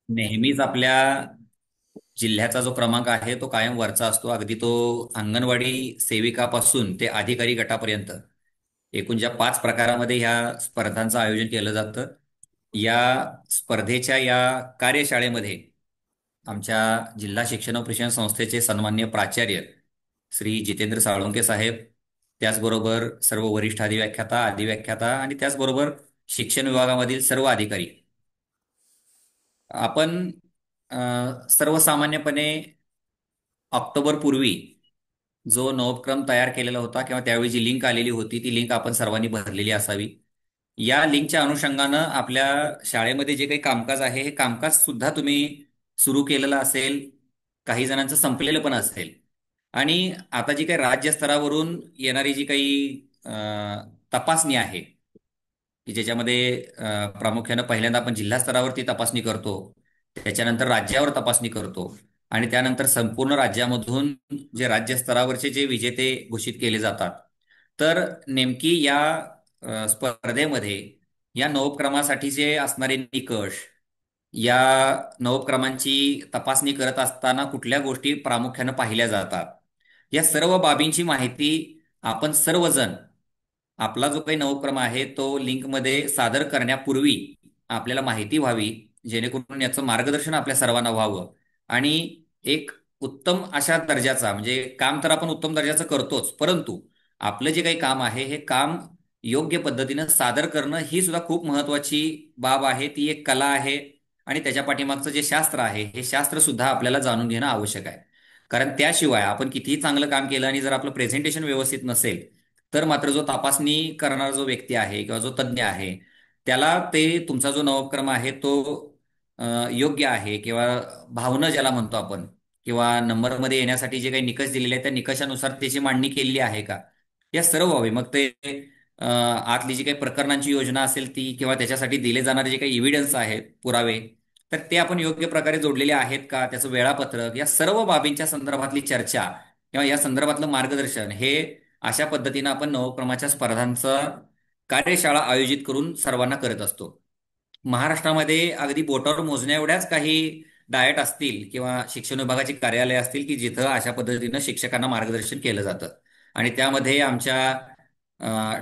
नेहमीच आपल्या जिल्ह्याचा जो क्रमांक आहे तो कायम वरचा असतो. अगदी तो अंगणवाडी सेविकापासून ते अधिकारी गटापर्यंत एकूण ज्या 5 प्रकारामध्ये ह्या स्पर्धांचं आयोजन केलं जातं. या स्पर्धेच्या या कार्यशाळेमध्ये आमच्या जिल्हा शिक्षण व प्रशिक्षण संस्थेचे सन्माननीय प्राचार्य श्री जितेंद्र साळुंके साहेब, त्याचबरोबर सर्व वरिष्ठ अधिव्याख्याता, अधिव्याख्याता आणि त्याचबरोबर शिक्षण विभागामधील सर्व अधिकारी. आपण सर्वसामान्यपणे ऑक्टोबर पूर्वी जो नवोपक्रम तयार केलेला होता किंवा त्यावेळी जी लिंक आलेली होती ती लिंक आपण सर्वांनी भरलेली असावी. या लिंकच्या अनुषंगानं आपल्या शाळेमध्ये जे काही कामकाज आहे हे कामकाज सुद्धा तुम्ही सुरू केलेलं असेल. काही जणांचं संपलेलं पण असेल. आणि आता जी काही राज्य स्तरावरून येणारी जी काही तपासणी आहे की ज्याच्यामध्ये प्रामुख्यानं पहिल्यांदा आपण जिल्हा स्तरावरती तपासणी करतो, त्याच्यानंतर राज्यावर तपासणी करतो आणि त्यानंतर संपूर्ण राज्यामधून जे राज्य स्तरावरचे जे विजेते घोषित केले जातात. तर नेमकी या स्पर्धेमध्ये या नवोपक्रमासाठीचे असणारे निकष, या नवोपक्रमांची तपासणी करत असताना कुठल्या गोष्टी प्रामुख्यानं पाहिल्या जातात, या सर्व बाबींची माहिती आपण सर्वजण आपला जो काही नवोपक्रम आहे तो लिंकमध्ये सादर करण्यापूर्वी आपल्याला माहिती व्हावी, जेणेकरून याचं मार्गदर्शन आपल्या सर्वांना व्हावं आणि एक उत्तम अशा दर्जाचा, म्हणजे काम तर आपण उत्तम दर्जाचं करतोच, परंतु आपलं जे काही काम आहे हे काम योग्य पद्धतीनं सादर करणं ही सुद्धा खूप महत्वाची बाब आहे. ती एक कला आहे आणि त्याच्या पाठीमागचं जे शास्त्र आहे हे शास्त्र सुद्धा आपल्याला जाणून घेणं आवश्यक आहे. कारण त्याशिवाय आपण कितीही चांगलं काम केलं आणि जर आपलं प्रेझेंटेशन व्यवस्थित नसेल तर मात्र जो तपासणी करणारा जो व्यक्ती आहे किंवा जो तज्ज्ञ आहे त्याला ते तुमचा जो नवोपक्रम आहे तो योग्य आहे किंवा भावना ज्याला म्हणतो आपण, किंवा नंबरमध्ये येण्यासाठी जे काही निकष दिलेले आहेत त्या निकषानुसार त्याची मांडणी केलेली आहे का, या सर्व व्हावे. मग ते आतली जी काही प्रकरणांची योजना असेल ती किंवा त्याच्यासाठी दिले जाणारे जे काही इव्हिडन्स आहेत, पुरावे, तर ते आपण योग्य प्रकारे जोडलेले आहेत का, त्याचं वेळापत्रक, या सर्व बाबींच्या संदर्भातली चर्चा किंवा या संदर्भातलं मार्गदर्शन हे अशा पद्धतीनं आपण नवोपक्रमाच्या स्पर्धांचा कार्यशाळा आयोजित करून सर्वांना करत असतो. महाराष्ट्रामध्ये अगदी बोटावर मोजण्या एवढ्याच काही डाएट असतील किंवा शिक्षण विभागाची कार्यालय असतील की जिथं अशा पद्धतीनं शिक्षकांना मार्गदर्शन केलं जातं. आणि त्यामध्ये आमच्या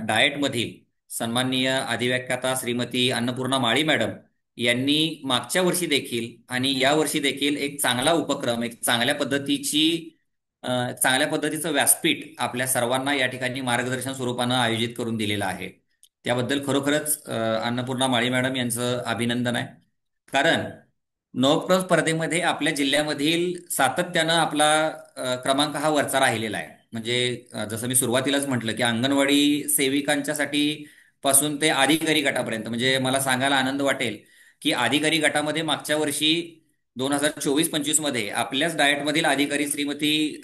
डाएटमधील सन्माननीय अधिव्याख्याता श्रीमती अन्नपूर्णा माळी मॅडम यांनी मागच्या वर्षी देखील आणि या वर्षी देखील एक चांगला उपक्रम, एक चांगल्या पद्धतीचं व्यासपीठ आपल्या सर्वांना या ठिकाणी मार्गदर्शन स्वरूपानं आयोजित करून दिलेलं आहे. त्याबद्दल खरोखरच अन्नपूर्णा माळी मॅडम यांचं अभिनंदन आहे. कारण नवोपक्रम स्पर्धेमध्ये आपल्या जिल्ह्यामधील सातत्यानं आपला क्रमांक हा वरचा राहिलेला आहे. म्हणजे जसं मी सुरुवातीलाच म्हटलं की अंगणवाडी सेविकांच्यासाठी पासून ते अधिकारी गटापर्यंत, म्हणजे मला सांगायला आनंद वाटेल की अधिकारी गटामध्ये मागच्या वर्षी 2024-25 मध्ये आपल्याच डाएटमधील अधिकारी श्रीमती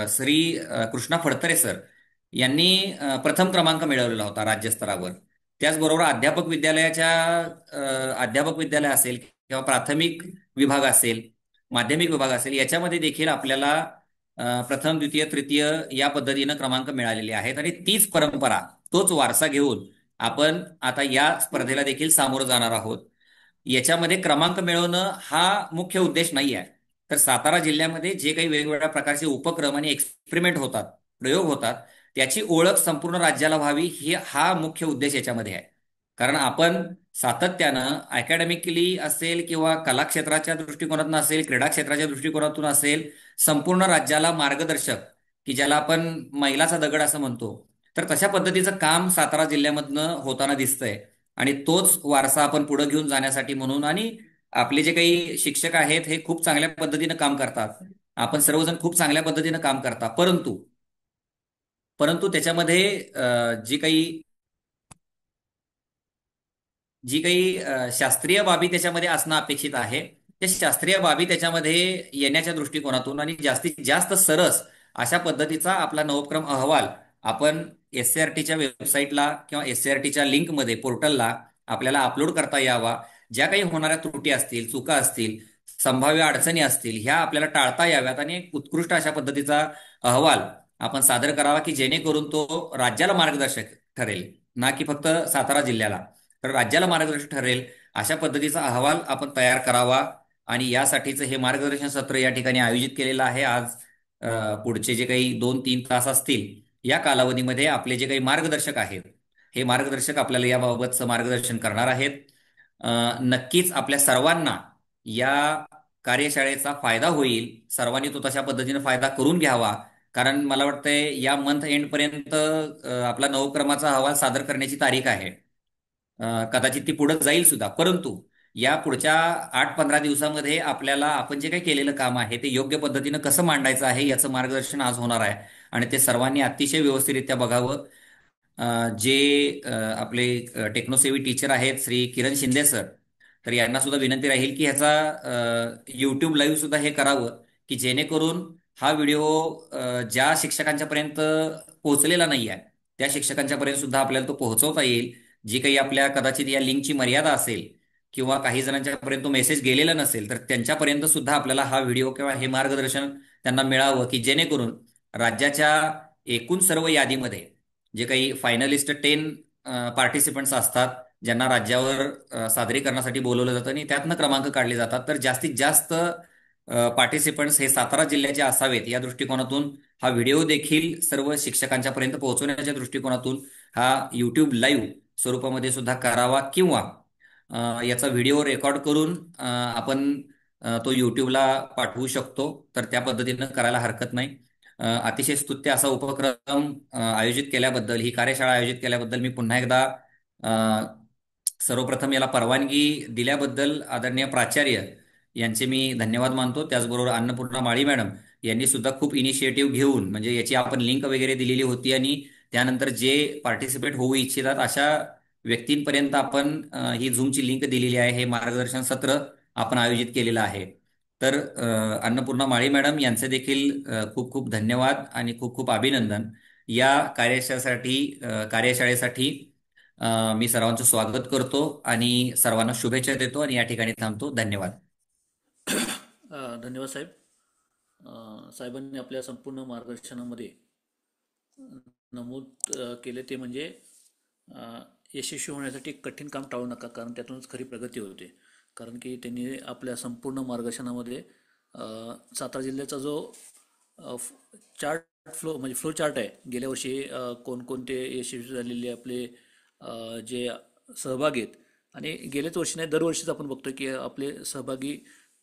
श्री कृष्णा फडतरे सर यांनी प्रथम क्रमांक मिळवलेला होता राज्यस्तरावर. त्याचबरोबर अध्यापक विद्यालय असेल किंवा प्राथमिक विभाग असेल, माध्यमिक विभाग असेल, याच्यामध्ये देखील आपल्याला प्रथम, द्वितीय, तृतीय या पद्धतीनं क्रमांक मिळालेले आहेत. आणि तीच परंपरा, तोच वारसा घेऊन आपण आता या स्पर्धेला देखील सामोरं जाणार आहोत. याच्यामध्ये क्रमांक मिळवणं हा मुख्य उद्देश नाही आहे. तर सातारा जिल्ह्यामध्ये जे काही वेगवेगळ्या प्रकारचे उपक्रम आणि एक्सपेरिमेंट होतात, प्रयोग होतात, त्याची ओळख संपूर्ण राज्याला व्हावी हा मुख्य उद्देश याच्यामध्ये आहे. कारण आपण सातत्यानं अकॅडमिकली असेल किंवा कला क्षेत्राच्या दृष्टिकोनातून असेल, क्रीडा क्षेत्राच्या दृष्टिकोनातून असेल, संपूर्ण राज्याला मार्गदर्शक, की ज्याला आपण मैलाचा दगड असं म्हणतो, तर तशा पद्धतीचं काम सातारा जिल्ह्यामधनं होताना दिसतंय. आणि तोच वारसा आपण पुढे घेऊन जाण्यासाठी म्हणून, आणि आपले जे काही शिक्षक आहेत हे खूप चांगल्या पद्धतीनं काम करतात, आपण सर्वजण खूप चांगल्या पद्धतीनं काम करता, परंतु परंतु त्याच्यामध्ये जी काही शास्त्रीय बाबी त्याच्यामध्ये असणं अपेक्षित आहे, त्या शास्त्रीय बाबी त्याच्यामध्ये येण्याच्या दृष्टिकोनातून आणि जास्तीत जास्त सरस अशा पद्धतीचा आपला नवोपक्रम अहवाल आपण SCRTच्या वेबसाईटला किंवा SCRTच्या लिंकमध्ये, पोर्टलला आपल्याला अपलोड करता यावा. ज्या काही होणाऱ्या त्रुटी असतील, चुका असतील, संभाव्य अडचणी असतील, ह्या आपल्याला टाळता याव्यात आणि एक उत्कृष्ट अशा पद्धतीचा अहवाल आपण सादर करावा की जेणेकरून तो राज्याला मार्गदर्शक ठरेल, ना की फक्त सातारा जिल्ह्याला. तर राज्याला मार्गदर्शक ठरेल अशा पद्धतीचा अहवाल आपण तयार करावा आणि यासाठीचं हे मार्गदर्शन सत्र या ठिकाणी आयोजित केलेलं आहे. आज पुढचे जे काही 2-3 तास असतील या कालावधीमध्ये आपले जे काही मार्गदर्शक आहेत हे मार्गदर्शक आपल्याला याबाबतचं मार्गदर्शन करणार आहेत. नक्कीच आपल्या सर्वांना या कार्यशाळेचा फायदा होईल. सर्वांनी तो तशा पद्धतीने फायदा करून घ्यावा. कारण मला वाटतंय या मंथ एंड पर्यंत आपला नवक्रमाचा अहवाल सादर करण्याची तारीख आहे. कदाचित ती पुढे जाईल सुद्धा, परंतु या पुढच्या 8-15 दिवसामध्ये आपल्याला आपण जे काही केलेलं काम आहे ते योग्य पद्धतीनं कसं मांडायचं आहे याचं मार्गदर्शन आज होणार आहे आणि ते सर्वांनी अतिशय व्यवस्थितरित्या बघावं. जे आपले टेक्नोसेवी टीचर आहेत श्री किरण शिंदे सर, तर यांना सुद्धा विनंती राहील की ह्याचा यूट्यूब लाईव्ह सुद्धा हे करावं की जेणेकरून हा व्हिडिओ ज्या शिक्षकांच्या पर्यंत पोहोचलेला नाही आहे त्या शिक्षकांच्या पर्यंत सुद्धा आपल्याला तो पोहोचवता येईल. जी काही आपल्या कदाचित या लिंकची मर्यादा असेल किंवा काही जणांच्या पर्यंत तो मेसेज गेलेला नसेल तर त्यांच्यापर्यंत सुद्धा आपल्याला हा व्हिडिओ किंवा हे मार्गदर्शन त्यांना मिळावं की जेणेकरून राज्याच्या एकूण सर्व यादीमध्ये जे काही फायनलिस्ट 10 पार्टिसिपंट्स असतात ज्यांना राज्यावर सादरीकरणासाठी बोलवलं जातं आणि त्यातनं क्रमांक काढले जातात, तर जास्तीत जास्त पार्टिसिपंट्स हे सातारा जिल्ह्याचे असावेत या दृष्टिकोनातून हा व्हिडिओ देखील सर्व शिक्षकांच्या पर्यंत पोहोचवण्याच्या दृष्टिकोनातून हा यूट्यूब लाईव्ह स्वरूपामध्ये सुद्धा करावा किंवा याचा व्हिडिओ रेकॉर्ड करून आपण तो यूट्यूबला पाठवू शकतो. तर त्या पद्धतीनं करायला हरकत नाही. अतिशय स्तुत्य असा उपक्रम आयोजित केल्याबद्दल, ही कार्यशाळा आयोजित केल्याबद्दल मी पुन्हा एकदा अ, सर्वप्रथम याला परवानगी दिल्याबद्दल आदरणीय प्राचार्य यांचे मी धन्यवाद मानतो. त्याचबरोबर अन्नपूर्णा माळी मॅडम यांनी सुद्धा खूप इनिशिएटिव्ह घेऊन म्हणजे याची आपण लिंक वगैरे दिलेली होती आणि त्यानंतर जे पार्टिसिपेट होऊ इच्छितात अशा व्यक्तींपर्यंत आपण ही झूमची लिंक दिलेली आहे. हे मार्गदर्शन सत्र आपण आयोजित केलेलं आहे. तर अन्नपूर्णा माळी मॅडम यांचे देखील खूप खूप धन्यवाद आणि खूप खूप अभिनंदन. या कार्यशाळेसाठी मी सर्वांचं स्वागत करतो आणि सर्वांना शुभेच्छा देतो आणि या ठिकाणी थांबतो. धन्यवाद. धन्यवाद साहेब. साहेबांनी आपल्या संपूर्ण मार्गदर्शनामध्ये नमूद केले ते म्हणजे यशस्वी होण्यासाठी कठीण काम टाळू नका, कारण त्यातूनच खरी प्रगती होते. कारण की त्यांनी आपल्या संपूर्ण मार्गदर्शनामध्ये सातारा जिल्ह्याचा जो चार्ट म्हणजे फ्लो चार्ट आहे, गेल्या वर्षी कोणकोणते यशस्वी झालेले आपले जे सहभागी आहेत आणि गेल्याच वर्षी नाही दरवर्षीच आपण बघतो की आपले सहभागी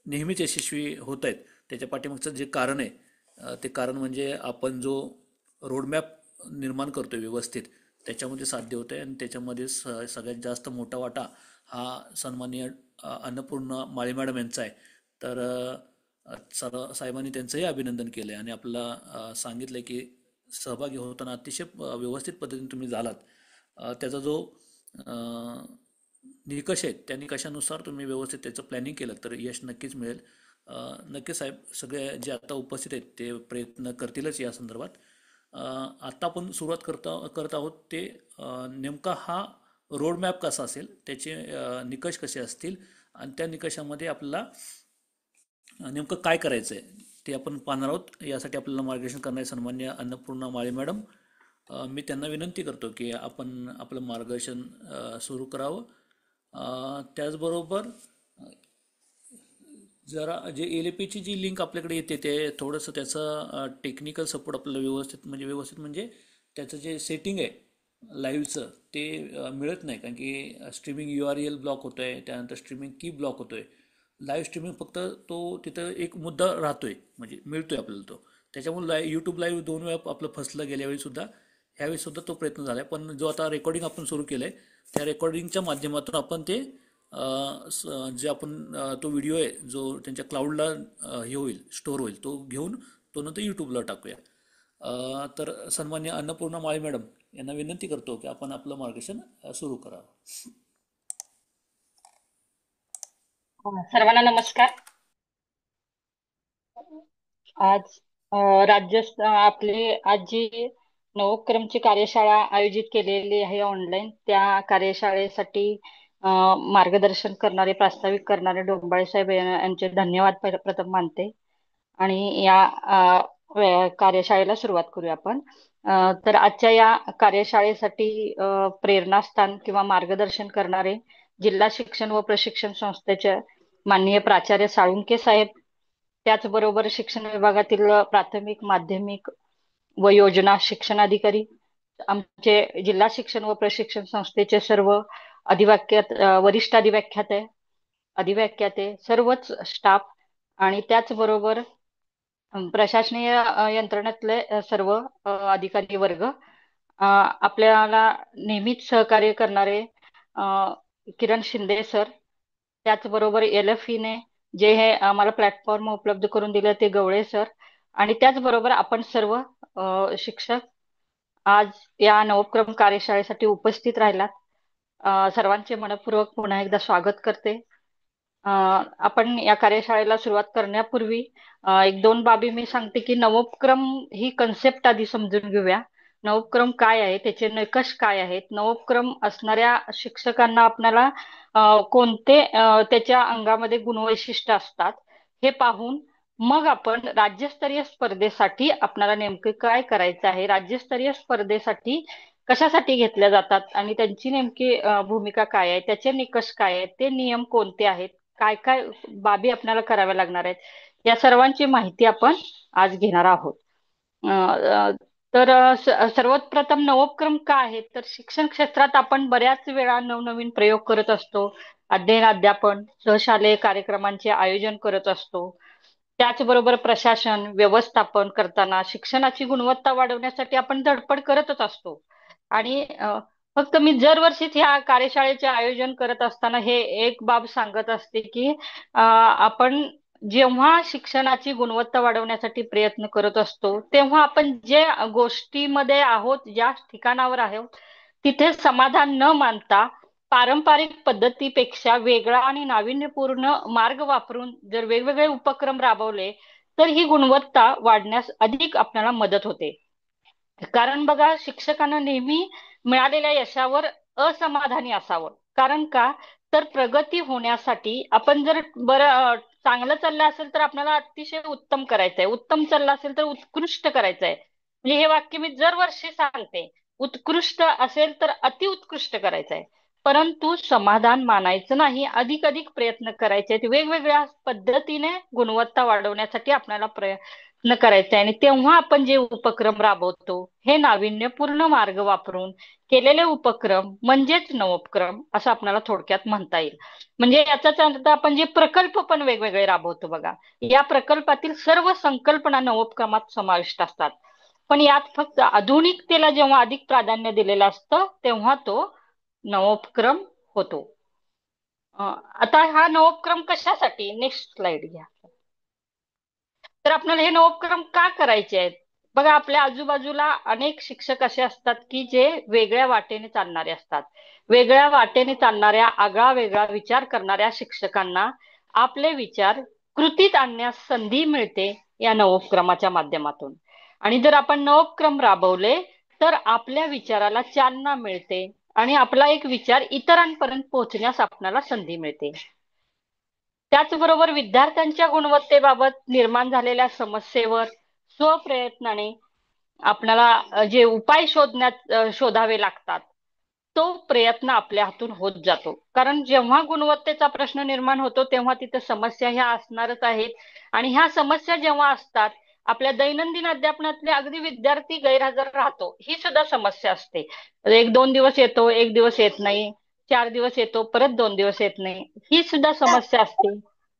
नेहमीच यशस्वी होत आहेत. त्याच्या पाठीमागचं जे कारण आहे ते कारण म्हणजे आपण जो रोडमॅप निर्माण करतोय व्यवस्थित, त्याच्यामध्ये साध्य होतं आहे आणि त्याच्यामध्ये सगळ्यात जास्त मोठा वाटा हा सन्माननीय अन्नपूर्णा माळी मॅडम यांचा आहे. तर साहेबांनी त्यांचंही अभिनंदन केलं आहे आणि आपल्याला सांगितलं आहे की सहभागी होताना अतिशय व्यवस्थित पद्धतीने तुम्ही झालात. त्याचा जो निकष आहेत त्या निकषानुसार तुम्ही व्यवस्थित त्याचं प्लॅनिंग केलं तर यश नक्कीच मिळेल. नक्कीच साहेब, सगळे जे आता उपस्थित आहेत ते प्रयत्न करतीलच या संदर्भात. आत्ता आपण सुरुवात करत आहोत ते नेमका हा रोडमॅप कसा असेल, त्याचे निकष कसे असतील आणि त्या निकषामध्ये आपल्याला नेमकं काय करायचं आहे ते आपण पाहणार आहोत. यासाठी आपल्याला मार्गदर्शन करणारे सन्मान्य अन्नपूर्णा माळी मॅडम, मी त्यांना विनंती करतो की आपण आपलं मार्गदर्शन सुरू करावं. त्याचबरोबर जरा जे LAPची जी लिंक आपल्याकडे येते ते थोडंसं त्याचं टेक्निकल सपोर्ट आपल्याला व्यवस्थित म्हणजे त्याचं जे सेटिंग आहे लाईव्हचं ते मिळत नाही, कारण की स्ट्रीमिंग URL ब्लॉक होतो आहे, त्यानंतर स्ट्रीमिंग की ब्लॉक होतो आहे. लाईव्ह स्ट्रीमिंग फक्त तो तिथं एक मुद्दा राहतोय म्हणजे मिळतोय आपल्याला तो. त्याच्यामुळे यूट्यूब लाईव्ह 2 वेळा आपलं फसलं गेल्या वेळी सुद्धा, ह्यावेळी सुद्धा तो प्रयत्न झाला आहे. पण जो आता रेकॉर्डिंग आपण सुरू केलं आहे त्या रेकॉर्डिंगच्या माध्यमातून आपण ते जे आपण तो व्हिडिओ आहे जो त्यांच्या क्लाउडला हे होईल, स्टोअर होईल, तो घेऊन तो नंतर यूट्यूबला टाकूया. तर सन्मान्य अन्नपूर्णा माळी मॅडम यांना विनंती करतो की आपण आपलं मार्गदर्शन सुरू करावं. सर्वांना नमस्कार. आज आपली आज जी नवोक्रमची कार्यशाळा आयोजित केलेली आहे ऑनलाईन, त्या कार्यशाळेसाठी मार्गदर्शन करणारे, प्रास्ताविक करणारे डोंबाळे साहेब यांचे धन्यवाद प्रथम मानते आणि या कार्यशाळेला सुरुवात करूया आपण. तर आजच्या या कार्यशाळेसाठी प्रेरणास्थान किंवा मार्गदर्शन करणारे जिल्हा शिक्षण व प्रशिक्षण संस्थेचे माननीय प्राचार्य साळुंके साहेब, त्याचबरोबर शिक्षण विभागातील प्राथमिक, माध्यमिक व योजना शिक्षणाधिकारी, आमचे जिल्हा शिक्षण व प्रशिक्षण संस्थेचे सर्व वरिष्ठ अधिव्याख्याते, सर्वच स्टाफ आणि त्याचबरोबर प्रशासनीय यंत्रणेतले सर्व अधिकारी वर्ग, आपल्याला नेहमीच सहकार्य करणारे किरण शिंदे सर, त्याचबरोबर LFE ने जे हे आम्हाला प्लॅटफॉर्म उपलब्ध करून दिलं ते गवळे सर, आणि त्याचबरोबर आपण सर्व शिक्षक आज या नवोपक्रम कार्यशाळेसाठी उपस्थित राहिलात. सर्वांचे मनपूर्वक पुन्हा एकदा स्वागत करते. आपण या कार्यशाळेला सुरुवात करण्यापूर्वी एक दोन बाबी मी सांगते की नवोपक्रम ही कन्सेप्ट आधी समजून घेऊया. नवोपक्रम काय आहे, त्याचे निकष काय आहेत, नवोपक्रम असणाऱ्या शिक्षकांना आपल्याला कोणते त्याच्या अंगामध्ये गुणवैशिष्ट्य असतात हे पाहून मग आपण राज्यस्तरीय स्पर्धेसाठी आपल्याला नेमकं काय करायचं आहे, राज्यस्तरीय स्पर्धेसाठी कशासाठी घेतल्या जातात आणि त्यांची नेमकी भूमिका काय आहे, त्याचे निकष काय आहेत, ते नियम कोणते आहेत, काय काय बाबी आपल्याला कराव्या लागणार आहेत, या सर्वांची माहिती आपण आज घेणार आहोत. तर सर्वात प्रथम नवोपक्रम काय आहे, तर शिक्षण क्षेत्रात आपण बऱ्याच वेळा नवनवीन प्रयोग करत असतो, अध्ययन अध्यापन सहशालेय कार्यक्रमांचे आयोजन करत असतो. त्याचबरोबर प्रशासन व्यवस्थापन करताना शिक्षणाची गुणवत्ता वाढवण्यासाठी आपण धडपड करतच असतो. आणि फक्त मी दरवर्षीच ह्या कार्यशाळेचे आयोजन करत असताना हे एक बाब सांगत असते की आपण जेव्हा शिक्षणाची गुणवत्ता वाढवण्यासाठी प्रयत्न करत असतो तेव्हा आपण जे गोष्टीमध्ये आहोत, ज्या ठिकाणावर आहोत तिथे समाधान न मानता पारंपरिक पद्धतीपेक्षा वेगळा आणि नाविन्यपूर्ण मार्ग वापरून जर वेगवेगळे उपक्रम राबवले तर ही गुणवत्ता वाढण्यास अधिक आपल्याला मदत होते. कारण बघा, शिक्षकांना नेहमी मिळालेल्या यशावर असमाधानी असावं. कारण का, तर प्रगती होण्यासाठी आपण जर बरं चांगलं चाललं असेल तर आपल्याला अतिशय उत्तम करायचंय, उत्तम चाललं असेल तर उत्कृष्ट करायचंय. म्हणजे हे वाक्य मी दरवर्षी सांगते, उत्कृष्ट असेल तर अतिउत्कृष्ट करायचंय. परंतु समाधान मानायचं नाही, अधिक अधिक प्रयत्न करायचे आहेत, वेगवेगळ्या पद्धतीने गुणवत्ता वाढवण्यासाठी आपल्याला प्रयत्न करायचे आहे. आणि तेव्हा आपण जे उपक्रम राबवतो हे नाविन्यपूर्ण मार्ग वापरून केलेले उपक्रम म्हणजेच नवोपक्रम असं आपल्याला थोडक्यात म्हणता येईल. म्हणजे याचाच अर्थ आपण जे प्रकल्प पण वेगवेगळे राबवतो बघा, या प्रकल्पातील सर्व संकल्पना नवोपक्रमात समाविष्ट असतात. पण यात फक्त आधुनिकतेला जेव्हा अधिक प्राधान्य दिलेलं असतं तेव्हा तो नवोपक्रम होतो. आता हा नवोपक्रम कशासाठी, नेक्स्ट स्लाइड घ्या. तर आपल्याला हे नवोपक्रम का करायचे आहेत? बघा, आपल्या आजूबाजूला अनेक शिक्षक असे असतात की जे वेगळ्या वाटेने चालणारे असतात. वेगळ्या वाटेने चालणाऱ्या, आगळा वेगळा विचार करणाऱ्या शिक्षकांना आपले विचार कृतीत आणण्यास संधी मिळते या नवोपक्रमाच्या माध्यमातून. आणि जर आपण नवोपक्रम राबवले तर आपल्या विचाराला चालना मिळते आणि आपला एक विचार इतरांपर्यंत पोहोचण्यास आपल्याला संधी मिळते. त्याचबरोबर विद्यार्थ्यांच्या गुणवत्तेबाबत निर्माण झालेल्या समस्येवर स्वप्रयत्नाने आपल्याला जे उपाय शोधावे लागतात तो प्रयत्न आपल्या हातून होत जातो. कारण जेव्हा गुणवत्तेचा प्रश्न निर्माण होतो तेव्हा तिथे समस्या ह्या असणारच आहेत. आणि ह्या समस्या जेव्हा असतात, आपल्या दैनंदिन अध्यापनातले अगदी विद्यार्थी गैरहजर राहतो, ही सुद्धा समस्या असते. एक दोन दिवस येतो, एक दिवस येत नाही, 4 दिवस येतो, परत 2 दिवस येत नाही, ही सुद्धा समस्या असते.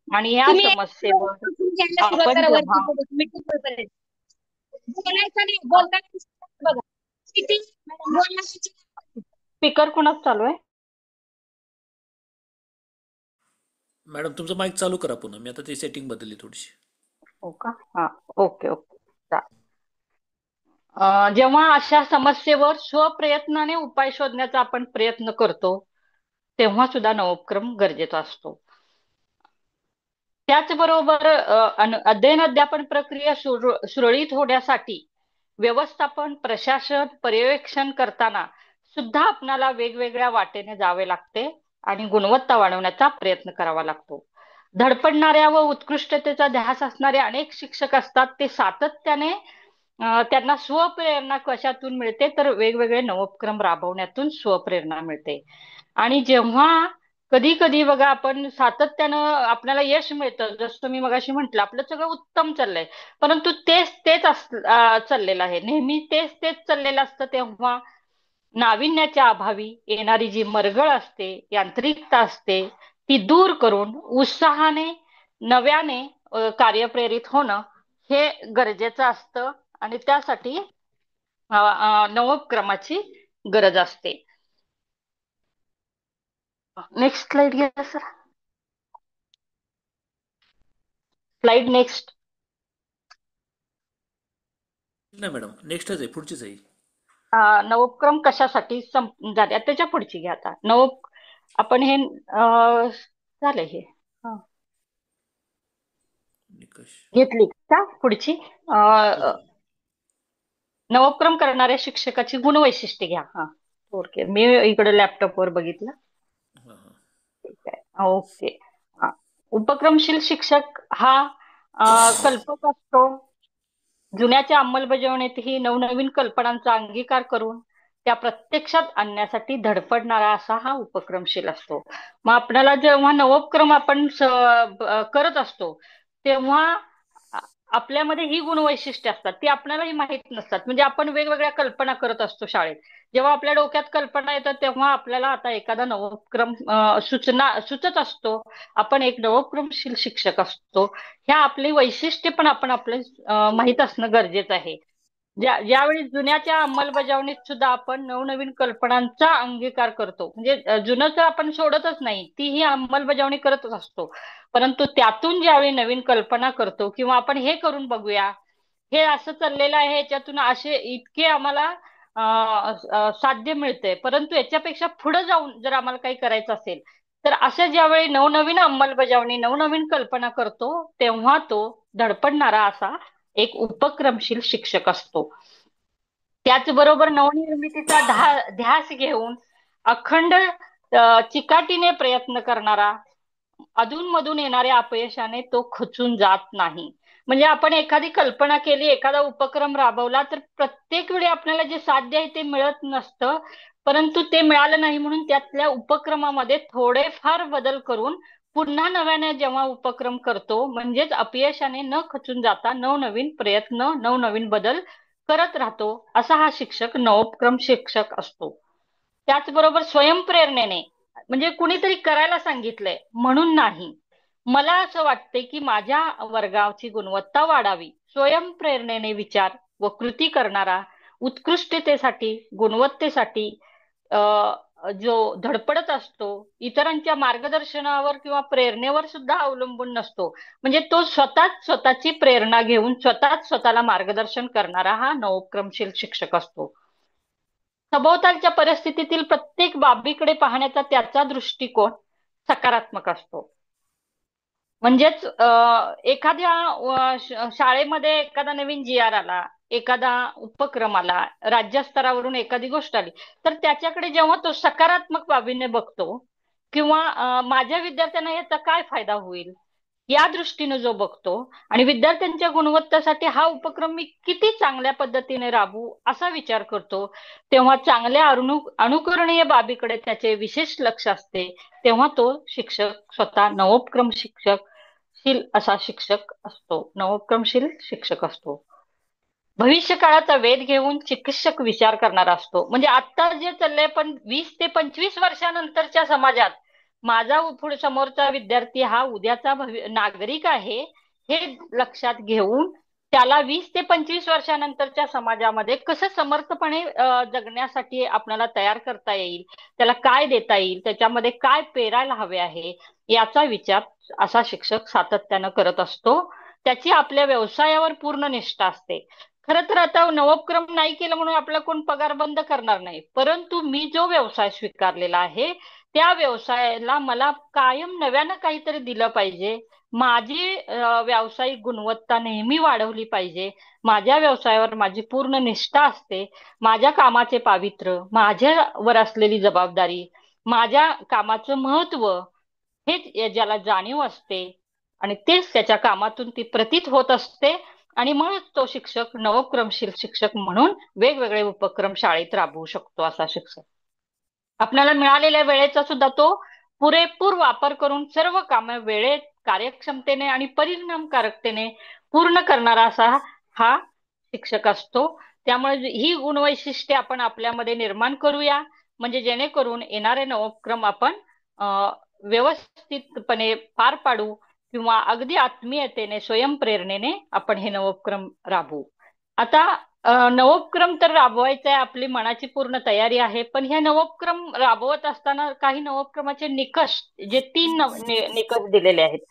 आणि या तुम्ही समस्येवर घ्यायला सुरुवात आपण करा वरती जेव्हा मीटिंग पर्यंत बोलायचं नाही, बोलताना बघा किती बोलण्याची. स्पीकर कुणाच चालू आहे? मॅडम तुमचं माईक चालू करा पुन्हा, मी आता ती सेटिंग बदलली थोडीशी. हो का? हा, ओके ओके. जेव्हा अशा समस्येवर स्वप्रयत्नाने उपाय शोधण्याचा आपण प्रयत्न करतो तेव्हा सुद्धा नवोपक्रम गरजेचा असतो. त्याचबरोबर अध्ययन अध्यापन प्रक्रिया सुरळीत होण्यासाठी व्यवस्थापन, प्रशासन, पर्यवेक्षण करताना सुद्धा आपणाला वेगवेगळ्या वाटेने जावे लागते आणि गुणवत्ता वाढवण्याचा प्रयत्न करावा लागतो. धडपडणाऱ्या व उत्कृष्टतेचा ध्यास असणारे अनेक शिक्षक असतात. ते सातत्याने त्यांना स्वप्रेरणा कशातून मिळते तर वेगवेगळे नवोपक्रम राबवण्यातून स्वप्रेरणा मिळते. आणि जेव्हा कधी कधी बघा आपण सातत्यानं आपल्याला यश मिळतं, जसं मी मगाशी म्हंटल आपलं सगळं उत्तम चाललंय, परंतु तेच तेच चाललेलं आहे, नेहमी तेच तेच चाललेलं असतं, तेव्हा नाविन्याच्या अभावी येणारी जी मरगळ असते, यांत्रिकता असते, ती दूर करून उत्साहाने नव्याने कार्यप्रेरित होणं हे गरजेचं असतं. आणि त्यासाठी नवोपक्रमाची गरज असते. नेक्स्ट स्लाइड घ्या सर. Slide next. नाही मॅडम, नेक्स्टच आहे, पुढचीच आहे. नवोपक्रम कशासाठी झाले त्याच्या पुढची घ्या आता. आपण हे झालंय हे निकष घेतली का पुढची? हो. नवोपक्रम करणाऱ्या शिक्षकाची गुणवैशिष्ट्ये घ्या. ओके, मी इकडे लॅपटॉपवर बघितलं. हां हां. ठीक आहे, ओके. हा. उपक्रमशील शिक्षक हा कल्पक असतो. जुन्याच्या अंमलबजावणीतही नवनवीन कल्पनांचा अंगीकार करून त्या प्रत्यक्षात आणण्यासाठी धडपडणारा असा हा उपक्रमशील असतो. मग आपल्याला जेव्हा नवोपक्रम आपण करत असतो तेव्हा आपल्यामध्ये ही गुणवैशिष्ट्ये असतात, ती आपल्यालाही माहित नसतात. म्हणजे आपण वेगवेगळ्या कल्पना करत असतो शाळेत. जेव्हा आपल्या डोक्यात कल्पना येतात तेव्हा आपल्याला आता एखादा नवोपक्रम सुचत असतो. आपण एक नवोपक्रमशील शिक्षक असतो. ह्या आपली वैशिष्ट्ये पण आपण आपले माहित असणं गरजेचं आहे. ज्यावेळी जुन्याच्या अंमलबजावणीत सुद्धा आपण नवनवीन कल्पनांचा अंगीकार करतो, म्हणजे जुनं तर आपण सोडतच नाही, ती ही अंमलबजावणी करतच असतो. परंतु त्यातून ज्यावेळी नवीन कल्पना करतो किंवा आपण हे करून बघूया, हे असं चाललेलं आहे, याच्यातून असे इतके आम्हाला साध्य मिळते, परंतु याच्यापेक्षा पुढे जाऊन जर आम्हाला काही करायचं असेल तर अशा ज्यावेळी नवनवीन अंमलबजावणी नवनवीन कल्पना करतो तेव्हा तो धडपडणारा असा एक उपक्रमशील शिक्षक असतो. त्याचबरोबर नवनिर्मितीचा ध्यास घेऊन अखंड चिकाटीने प्रयत्न करणारा, अधूनमधून येणाऱ्या अपयशाने तो खचून जात नाही. म्हणजे आपण एखादी कल्पना केली, एखादा उपक्रम राबवला तर प्रत्येक वेळी आपल्याला जे साध्य आहे ते मिळत नसतं, परंतु ते मिळालं नाही म्हणून त्यातल्या उपक्रमामध्ये थोडेफार बदल करून पुन्हा नव्याने जेव्हा उपक्रम करतो, म्हणजेच अपयशाने न खचून जाता नवनवीन प्रयत्न नवनवीन बदल करत राहतो, असा हा शिक्षक नवोपक्रम शिक्षक असतो. त्याचबरोबर स्वयंप्रेरणेने, म्हणजे कुणीतरी करायला सांगितलंय म्हणून नाही, मला असं वाटते की माझ्या वर्गाची गुणवत्ता वाढावी, स्वयंप्रेरणेने विचार व कृती करणारा, उत्कृष्टतेसाठी गुणवत्तेसाठी जो धडपडत असतो, इतरांच्या मार्गदर्शनावर किंवा प्रेरणेवर सुद्धा अवलंबून नसतो, म्हणजे तो स्वतःच स्वतःची प्रेरणा घेऊन स्वतःच स्वतःला मार्गदर्शन करणारा हा नवोपक्रमशील शिक्षक असतो. सभोवतालच्या परिस्थितीतील प्रत्येक बाबीकडे पाहण्याचा त्याचा दृष्टिकोन सकारात्मक असतो. म्हणजेच एखाद्या शाळेमध्ये एखादा नवीन जी.आर. आला, एखादा उपक्रम आला, राज्यस्तरावरून एखादी गोष्ट आली, तर त्याच्याकडे जेव्हा तो सकारात्मक बाबीने बघतो किंवा माझ्या विद्यार्थ्यांना याचा काय फायदा होईल या दृष्टीने जो बघतो आणि विद्यार्थ्यांच्या गुणवत्तेसाठी हा उपक्रम मी किती चांगल्या पद्धतीने राबवू असा विचार करतो, तेव्हा चांगल्या अनुकरणीय बाबीकडे त्याचे विशेष लक्ष असते, तेव्हा तो शिक्षक स्वतः नवोपक्रम शिक्षकशील असा शिक्षक असतो, नवोपक्रमशील शिक्षक असतो. भविष्य काळाचा वेध घेऊन चिकित्सक विचार करणारा असतो. म्हणजे आता जे चाललंय, पण 20 ते 25 वर्षानंतरच्या समाजात माझा पुढे समोरचा विद्यार्थी हा उद्याचा नागरिक आहे, हे लक्षात घेऊन त्याला 20 ते 25 वर्षानंतरच्या समाजामध्ये कसं समर्थपणे जगण्यासाठी आपल्याला तयार करता येईल, त्याला काय देता येईल, त्याच्यामध्ये काय पेरायला हवे आहे, याचा विचार असा शिक्षक सातत्यानं करत असतो. त्याची आपल्या व्यवसायावर पूर्ण निष्ठा असते. खरं तर आता नवोपक्रम नाही केलं म्हणून आपला कोण पगार बंद करणार नाही, परंतु मी जो व्यवसाय स्वीकारलेला आहे त्या व्यवसायाला मला कायम नव्यानं काहीतरी दिलं पाहिजे, माझी व्यावसायिक गुणवत्ता नेहमी वाढवली पाहिजे, माझ्या व्यवसायावर माझी पूर्ण निष्ठा असते, माझ्या कामाचे पावित्र्य, माझ्यावर असलेली जबाबदारी, माझ्या कामाचं महत्व हे ज्याला जाणीव असते आणि तेच त्याच्या कामातून ती प्रतीत होत असते, आणि म्हणून तो शिक्षक नवोपक्रमशील शिक्षक म्हणून वेगवेगळे उपक्रम शाळेत राबवू शकतो. असा शिक्षक आपल्याला मिळालेल्या वेळेचा सुद्धा तो पुरेपूर वापर करून सर्व कामे वेळेत, कार्यक्षमतेने आणि परिणामकारकतेने पूर्ण करणारा असा हा शिक्षक असतो. त्यामुळे ही गुणवैशिष्ट्ये आपण आपल्यामध्ये निर्माण करूया, म्हणजे जेणेकरून येणारे नवोपक्रम आपण व्यवस्थितपणे पार पाडू किंवा अगदी आत्मीयतेने, स्वयंप्रेरणेने आपण हे नवोपक्रम राबवू. आता नवोपक्रम तर राबवायचा आहे, आपली मनाची पूर्ण तयारी आहे. पण हे नवोपक्रम राबवत असताना काही नवोपक्रमाचे निकष, जे 3 निकष दिलेले आहेत.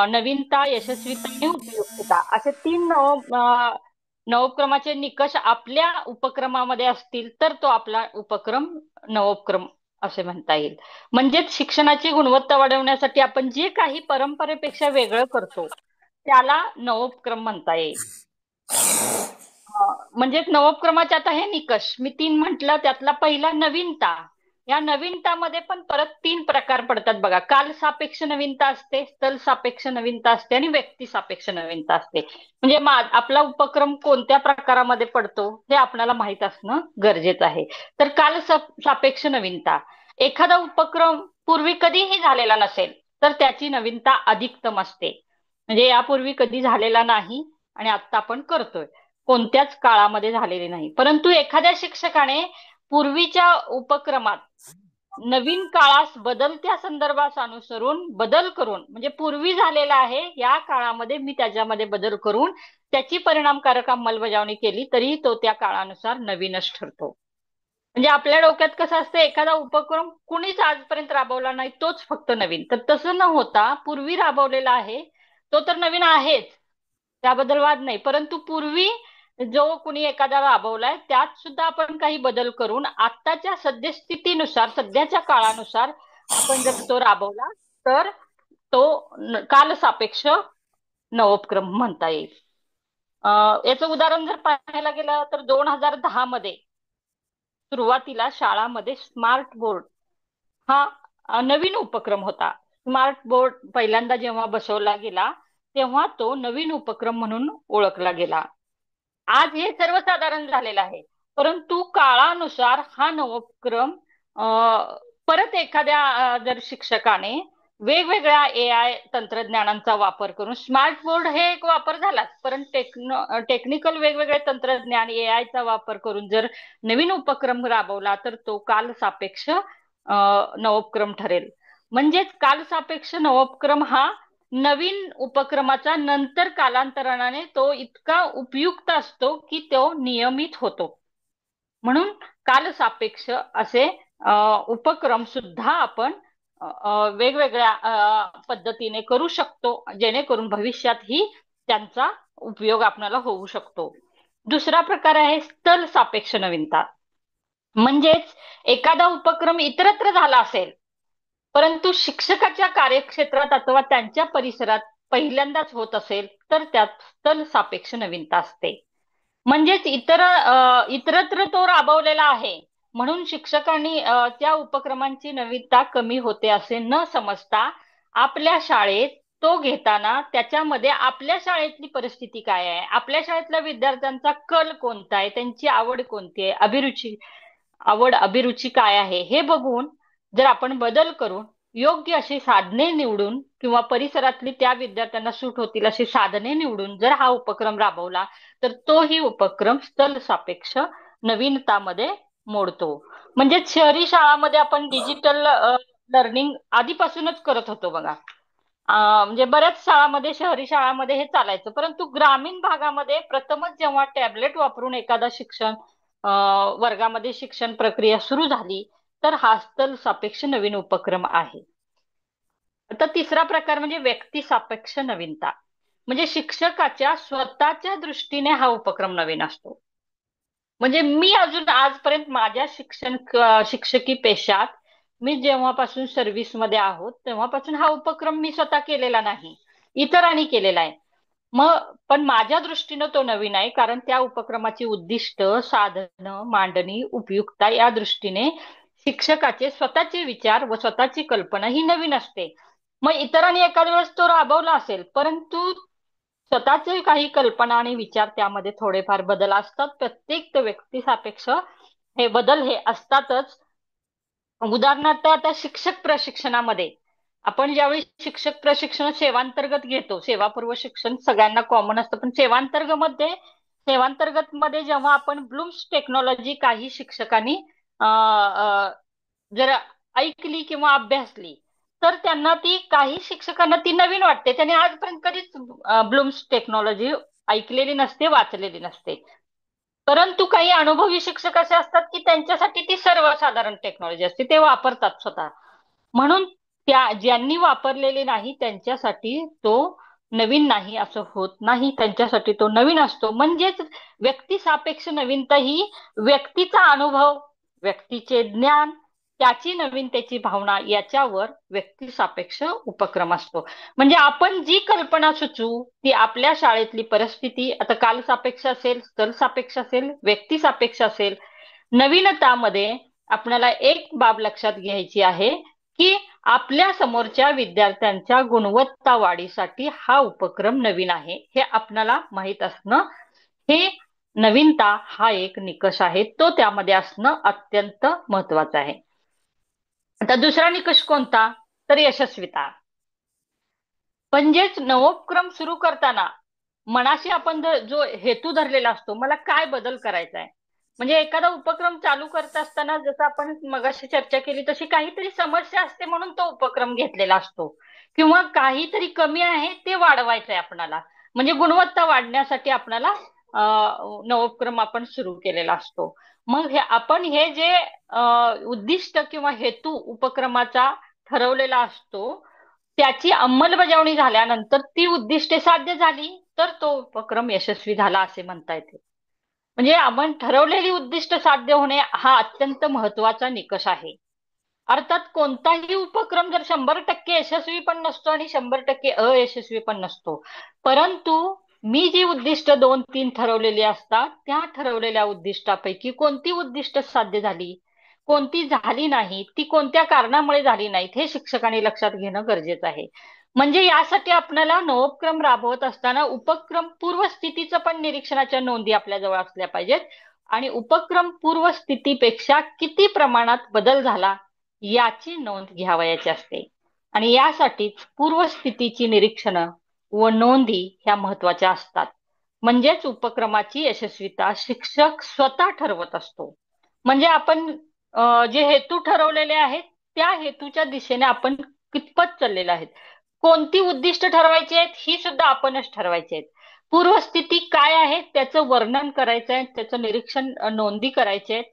नवीनता, यशस्वीता आणि उपयुक्तता, असे 3 नवोपक्रमाचे निकष आपल्या उपक्रमामध्ये असतील तर तो आपला उपक्रम नवोपक्रम असे म्हणता येईल. म्हणजेच शिक्षणाची गुणवत्ता वाढवण्यासाठी आपण जे काही परंपरेपेक्षा वेगळं करतो त्याला नवोपक्रम म्हणता येईल. म्हणजे नवोपक्रमाचे आता हे निकष मी 3 म्हटलं. त्यातला पहिला नवीनता. या नवीनतामध्ये पण परत 3 प्रकार पडतात बघा. काल सापेक्ष नवीनता असते, स्थल सापेक्ष नवीनता असते आणि व्यक्ती सापेक्ष नवीनता असते. म्हणजे आपला उपक्रम कोणत्या प्रकारामध्ये पडतो हे आपल्याला माहित असणं गरजेचं आहे. तर काल सापेक्ष नवीनता, एखादा उपक्रम पूर्वी कधीही झालेला नसेल तर त्याची नवीनता अधिकतम असते. म्हणजे यापूर्वी कधी झालेला नाही आणि आता आपण करतोय, कोणत्याच काळामध्ये झालेले नाही. परंतु एखाद्या शिक्षकाने पूर्वीच्या उपक्रमात नवीन काळास बदलत्या संदर्भास अनुसरून बदल करून, म्हणजे पूर्वी झालेला आहे या काळामध्ये मी त्याच्यामध्ये बदल करून त्याची परिणामकारक अंमलबजावणी केली तरी तो त्या काळानुसार नवीनच ठरतो. म्हणजे आपल्या डोक्यात कसं असतं, एखादा उपक्रम कुणीच आजपर्यंत राबवला नाही तोच फक्त नवीन. तर तसं न होता पूर्वी राबवलेला आहे तो तर नवीन आहेच, त्याबद्दल वाद नाही. परंतु पूर्वी जो कुणी एखादा राबवलाय त्यात सुद्धा आपण काही बदल करून आत्ताच्या सद्यस्थितीनुसार, सध्याच्या काळानुसार आपण जर तो राबवला तर तो कालसापेक्ष नवोपक्रम म्हणता येईल. याचं उदाहरण जर पाहायला गेलं तर 2010 मध्ये सुरुवातीला शाळामध्ये स्मार्ट बोर्ड हा नवीन उपक्रम होता. स्मार्ट बोर्ड पहिल्यांदा जेव्हा बसवला गेला तेव्हा तो नवीन उपक्रम म्हणून ओळखला गेला. आज हे सर्वसाधारण झालेलं आहे. परंतु काळानुसार हा नवोपक्रम परत एखाद्या जर शिक्षकाने वेगवेगळ्या AI तंत्रज्ञानांचा वापर करून, स्मार्ट बोर्ड हे एक वापर झालाच, परंतु टेक्निकल वेगवेगळे तंत्रज्ञान AI चा वापर करून जर नवीन उपक्रम राबवला तर तो कालसापेक्ष नवोपक्रम ठरेल. म्हणजेच कालसापेक्ष नवोपक्रम हा नवीन उपक्रमाचा नंतर कालांतराने तो इतका उपयुक्त असतो की तो नियमित होतो. म्हणून कालसापेक्ष असे उपक्रम सुद्धा आपण वेगवेगळ्या पद्धतीने करू शकतो, जेणेकरून भविष्यातही त्यांचा उपयोग आपल्याला होऊ शकतो. दुसरा प्रकार आहे स्थल सापेक्ष नवीनता. म्हणजेच एखादा उपक्रम इतरत्र झाला असेल परंतु शिक्षकाच्या कार्यक्षेत्रात अथवा त्यांच्या परिसरात पहिल्यांदाच होत असेल तर त्यात स्थल सापेक्ष नवीनता असते. म्हणजेच इतरत्र तो राबवलेला आहे म्हणून शिक्षकांनी त्या उपक्रमांची नवीनता कमी होते असे न समजता आपल्या शाळेत तो घेताना त्याच्यामध्ये आपल्या शाळेतली परिस्थिती काय आहे, आपल्या शाळेतल्या विद्यार्थ्यांचा कल कोणता आहे, त्यांची आवड कोणती आहे, अभिरुची काय आहे हे बघून जर आपण बदल करून योग्य अशी साधने निवडून किंवा परिसरातली त्या विद्यार्थ्यांना सूट होतील अशी साधने निवडून जर हा उपक्रम राबवला तर तोही उपक्रम स्थल सापेक्ष नवीनतामध्ये मोडतो. म्हणजे शहरी शाळामध्ये आपण डिजिटल लर्निंग आधीपासूनच करत होतो बघा. म्हणजे बऱ्याच शाळांमध्ये, शहरी शाळांमध्ये हे चालायचं. परंतु ग्रामीण भागामध्ये प्रथमच जेव्हा टॅबलेट वापरून एखादा वर्गामध्ये शिक्षण प्रक्रिया सुरू झाली तर हा स्थल सापेक्ष नवीन उपक्रम आहे. आता तिसरा प्रकार म्हणजे व्यक्ती सापेक्ष नवीनता. म्हणजे शिक्षकाच्या स्वतःच्या दृष्टीने हा उपक्रम नवीन असतो. म्हणजे मी अजून आजपर्यंत माझ्या शिक्षकी पेशात मी जेव्हापासून सर्व्हिसमध्ये आहोत तेव्हापासून हा उपक्रम मी स्वतः केलेला नाही, इतरांनी केलेला आहे. पण माझ्या दृष्टीनं तो नवीन आहे, कारण त्या उपक्रमाची उद्दिष्ट, साधनं, मांडणी, उपयुक्तता या दृष्टीने शिक्षकाचे स्वतःचे विचार व स्वतःची कल्पना ही नवीन असते. मग इतरांनी एखाद्या वेळेस तो राबवला असेल परंतु स्वतःचे काही कल्पना आणि विचार त्यामध्ये थोडेफार बदल असतात. प्रत्येक व्यक्ती सापेक्ष हे बदल हे असतातच. उदाहरणार्थ आता शिक्षक प्रशिक्षणामध्ये आपण ज्यावेळी शिक्षक प्रशिक्षण सेवांतर्गत घेतो, सेवापूर्व शिक्षण सगळ्यांना कॉमन असतं, पण सेवांतर्गत मध्ये जेव्हा आपण ब्लूम्स टेक्नॉलॉजी काही शिक्षकांनी जर ऐकली किंवा अभ्यासली, तर त्यांना ती, काही शिक्षकांना ती नवीन वाटते. त्यांनी आजपर्यंत कधीच ब्लूम्स टेक्नॉलॉजी ऐकलेली नसते, वाचलेली नसते. परंतु काही अनुभवी शिक्षक असे असतात की त्यांच्यासाठी ती सर्वसाधारण टेक्नॉलॉजी असते, ते वापरतात स्वतः. म्हणून त्या ज्यांनी वापरलेली नाही त्यांच्यासाठी तो नवीन नाही असं होत नाही, त्यांच्यासाठी तो नवीन असतो. म्हणजेच व्यक्तिसापेक्ष नवीनता ही व्यक्तीचा अनुभव, व्यक्तीचे ज्ञान, त्याची नवीनतेची भावना याच्यावर व्यक्तिसापेक्ष उपक्रम असतो. म्हणजे आपण जी कल्पना सुचवू ती आपल्या शाळेतली परिस्थिती, आता काल सापेक्ष असेल, स्थल सापेक्ष असेल, व्यक्ती सापेक्ष असेल. नवीनतामध्ये आपल्याला एक बाब लक्षात घ्यायची आहे की आपल्या समोरच्या विद्यार्थ्यांच्या गुणवत्ता वाढीसाठी हा उपक्रम नवीन आहे हे आपल्याला माहीत असणं, हे नवीनता हा एक निकष आहे, तो त्यामध्ये असणं अत्यंत महत्वाचं आहे. आता दुसरा निकष कोणता, तर यशस्वीता. म्हणजेच नवोपक्रम सुरू करताना मनाशी आपण जो हेतू धरलेला असतो, मला काय बदल करायचा आहे. म्हणजे एखादा उपक्रम चालू करत असताना जसं आपण मगाशी चर्चा केली तशी काहीतरी समस्या असते म्हणून तो उपक्रम घेतलेला असतो, किंवा काहीतरी कमी आहे ते वाढवायचं आहे आपणाला, म्हणजे गुणवत्ता वाढण्यासाठी आपल्याला नवोपक्रम आपण सुरू केलेला असतो. मग हे जे उद्दिष्ट किंवा हेतू उपक्रमाचा ठरवलेला असतो, त्याची अंमलबजावणी झाल्यानंतर ती उद्दिष्टे साध्य झाली तर तो उपक्रम यशस्वी झाला असे म्हणता येते. म्हणजे आपण ठरवलेली उद्दिष्ट साध्य होणे हा अत्यंत महत्वाचा निकष आहे. अर्थात कोणताही उपक्रम जर 100% यशस्वी पण नसतो आणि 100% अयशस्वी पण नसतो, परंतु मी जी उद्दिष्ट 2-3 ठरवलेली असतात, त्या ठरवलेल्या उद्दिष्टापैकी कोणती उद्दिष्ट साध्य झाली, कोणती झाली नाही, ती कोणत्या कारणामुळे झाली नाहीत, हे शिक्षकांनी लक्षात घेणं गरजेचं आहे. म्हणजे यासाठी आपल्याला नवोपक्रम राबवत असताना उपक्रम पूर्वस्थितीचं पण निरीक्षणाच्या नोंदी आपल्या जवळ असल्या पाहिजेत, आणि उपक्रम पूर्वस्थितीपेक्षा किती प्रमाणात बदल झाला याची नोंद घ्यावयाची असते. आणि यासाठीच पूर्वस्थितीची निरीक्षणं व नोंदी ह्या महत्वाच्या असतात. म्हणजेच उपक्रमाची यशस्वीता शिक्षक स्वतः ठरवत असतो. म्हणजे आपण जे हेतू ठरवलेले आहेत त्या हेतूच्या दिशेने आपण कितपत चाललेलो आहेत, कोणती उद्दिष्ट ठरवायची आहेत ही सुद्धा आपणच ठरवायची आहेत, पूर्वस्थिती काय आहे त्याचं वर्णन करायचं आहे, त्याचं निरीक्षण नोंदी करायचे आहेत,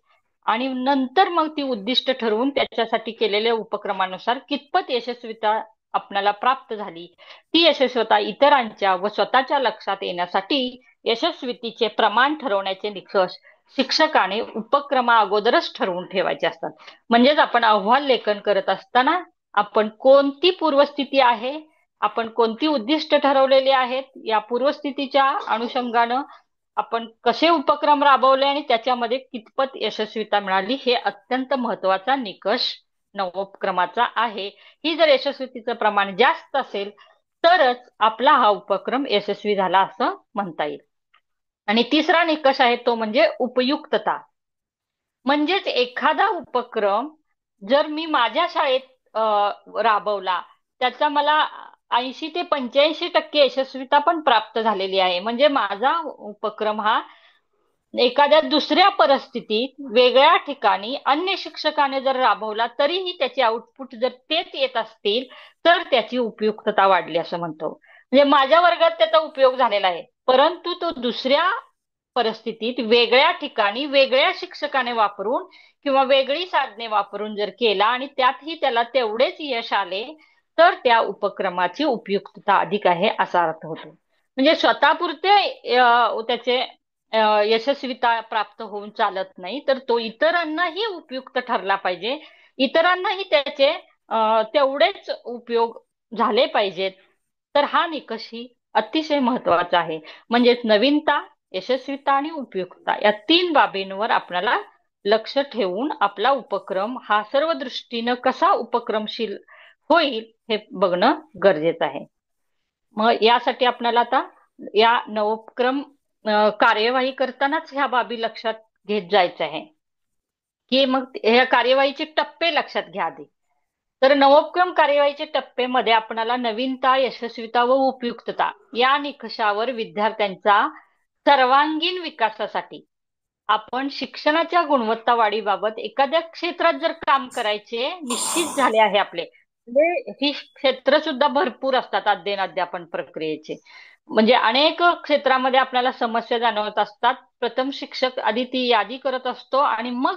आणि नंतर मग ती उद्दिष्ट ठरवून त्याच्यासाठी केलेल्या उपक्रमानुसार कितपत यशस्वीता आपल्याला प्राप्त झाली, ती यशस्वीता इतरांच्या व स्वतःच्या लक्षात येण्यासाठी यशस्वीतेचे प्रमाण ठरवण्याचे निकष शिक्षकाने उपक्रमा अगोदरच ठरवून ठेवायचे असतात. म्हणजेच आपण अहवाल लेखन करत असताना आपण कोणती पूर्वस्थिती आहे, आपण कोणती उद्दिष्ट ठरवलेली आहेत, या पूर्वस्थितीच्या अनुषंगानं आपण कसे उपक्रम राबवले आणि त्याच्यामध्ये कितपत यशस्वीता मिळाली, हे अत्यंत महत्वाचा निकष नवोपक्रमाचा आहे. ही जर यशस्वीतेचं प्रमाण जास्त असेल तरच आपला हा उपक्रम यशस्वी झाला असं म्हणता येईल. आणि तिसरा निकष आहे तो म्हणजे उपयुक्तता. म्हणजेच एखादा उपक्रम जर मी माझ्या शाळेत राबवला, त्याचा मला 80 ते 85% यशस्वीता पण प्राप्त झालेली आहे, म्हणजे माझा उपक्रम हा एखाद्या दुसऱ्या परिस्थितीत वेगळ्या ठिकाणी अन्य शिक्षकाने जर राबवला तरीही त्याचे आउटपुट जर तेच येत असतील तर त्याची उपयुक्तता वाढली असं म्हणतो. म्हणजे माझ्या वर्गात त्याचा उपयोग झालेला आहे, परंतु तो दुसऱ्या परिस्थितीत वेगळ्या ठिकाणी वेगळ्या शिक्षकाने वापरून किंवा वेगळी साधने वापरून जर केला आणि त्यातही त्याला तेवढेच यश आले तर त्या उपक्रमाची उपयुक्तता अधिक आहे असा अर्थ होतो. म्हणजे स्वतःपुरते त्याचे यशस्वीता प्राप्त होऊन चालत नाही, तर तो इतरांनाही उपयुक्त ठरला पाहिजे, इतरांनाही त्याचे तेवढेच उपयोग झाले पाहिजेत. तर हा निकषही अतिशय महत्वाचा आहे. म्हणजेच नवीनता, यशस्वीता आणि उपयुक्तता या 3 बाबींवर आपल्याला लक्ष ठेवून आपला उपक्रम हा सर्व दृष्टीनं कसा उपक्रमशील होईल हे बघणं गरजेचं आहे. मग यासाठी आपल्याला आता या नवोपक्रम कार्यवाही करतानाच ह्या बाबी लक्षात घेत जायचं आहे की मग ह्या कार्यवाहीचे टप्पे लक्षात घ्या आधी. तर नवोपक्रम कार्यवाहीच्या टप्पेमध्ये आपणाला नवीनता, यशस्वीता व उपयुक्तता या निकषावर विद्यार्थ्यांचा सर्वांगीण विकासासाठी आपण शिक्षणाच्या गुणवत्ता वाढीबाबत एखाद्या क्षेत्रात जर काम करायचे निश्चित झाले आहे आपले, म्हणजे ही क्षेत्र सुद्धा भरपूर असतात अध्ययन अध्यापन प्रक्रियेचे. म्हणजे अनेक क्षेत्रामध्ये आपल्याला समस्या जाणवत असतात. प्रथम शिक्षक आधी ती यादी करत असतो आणि मग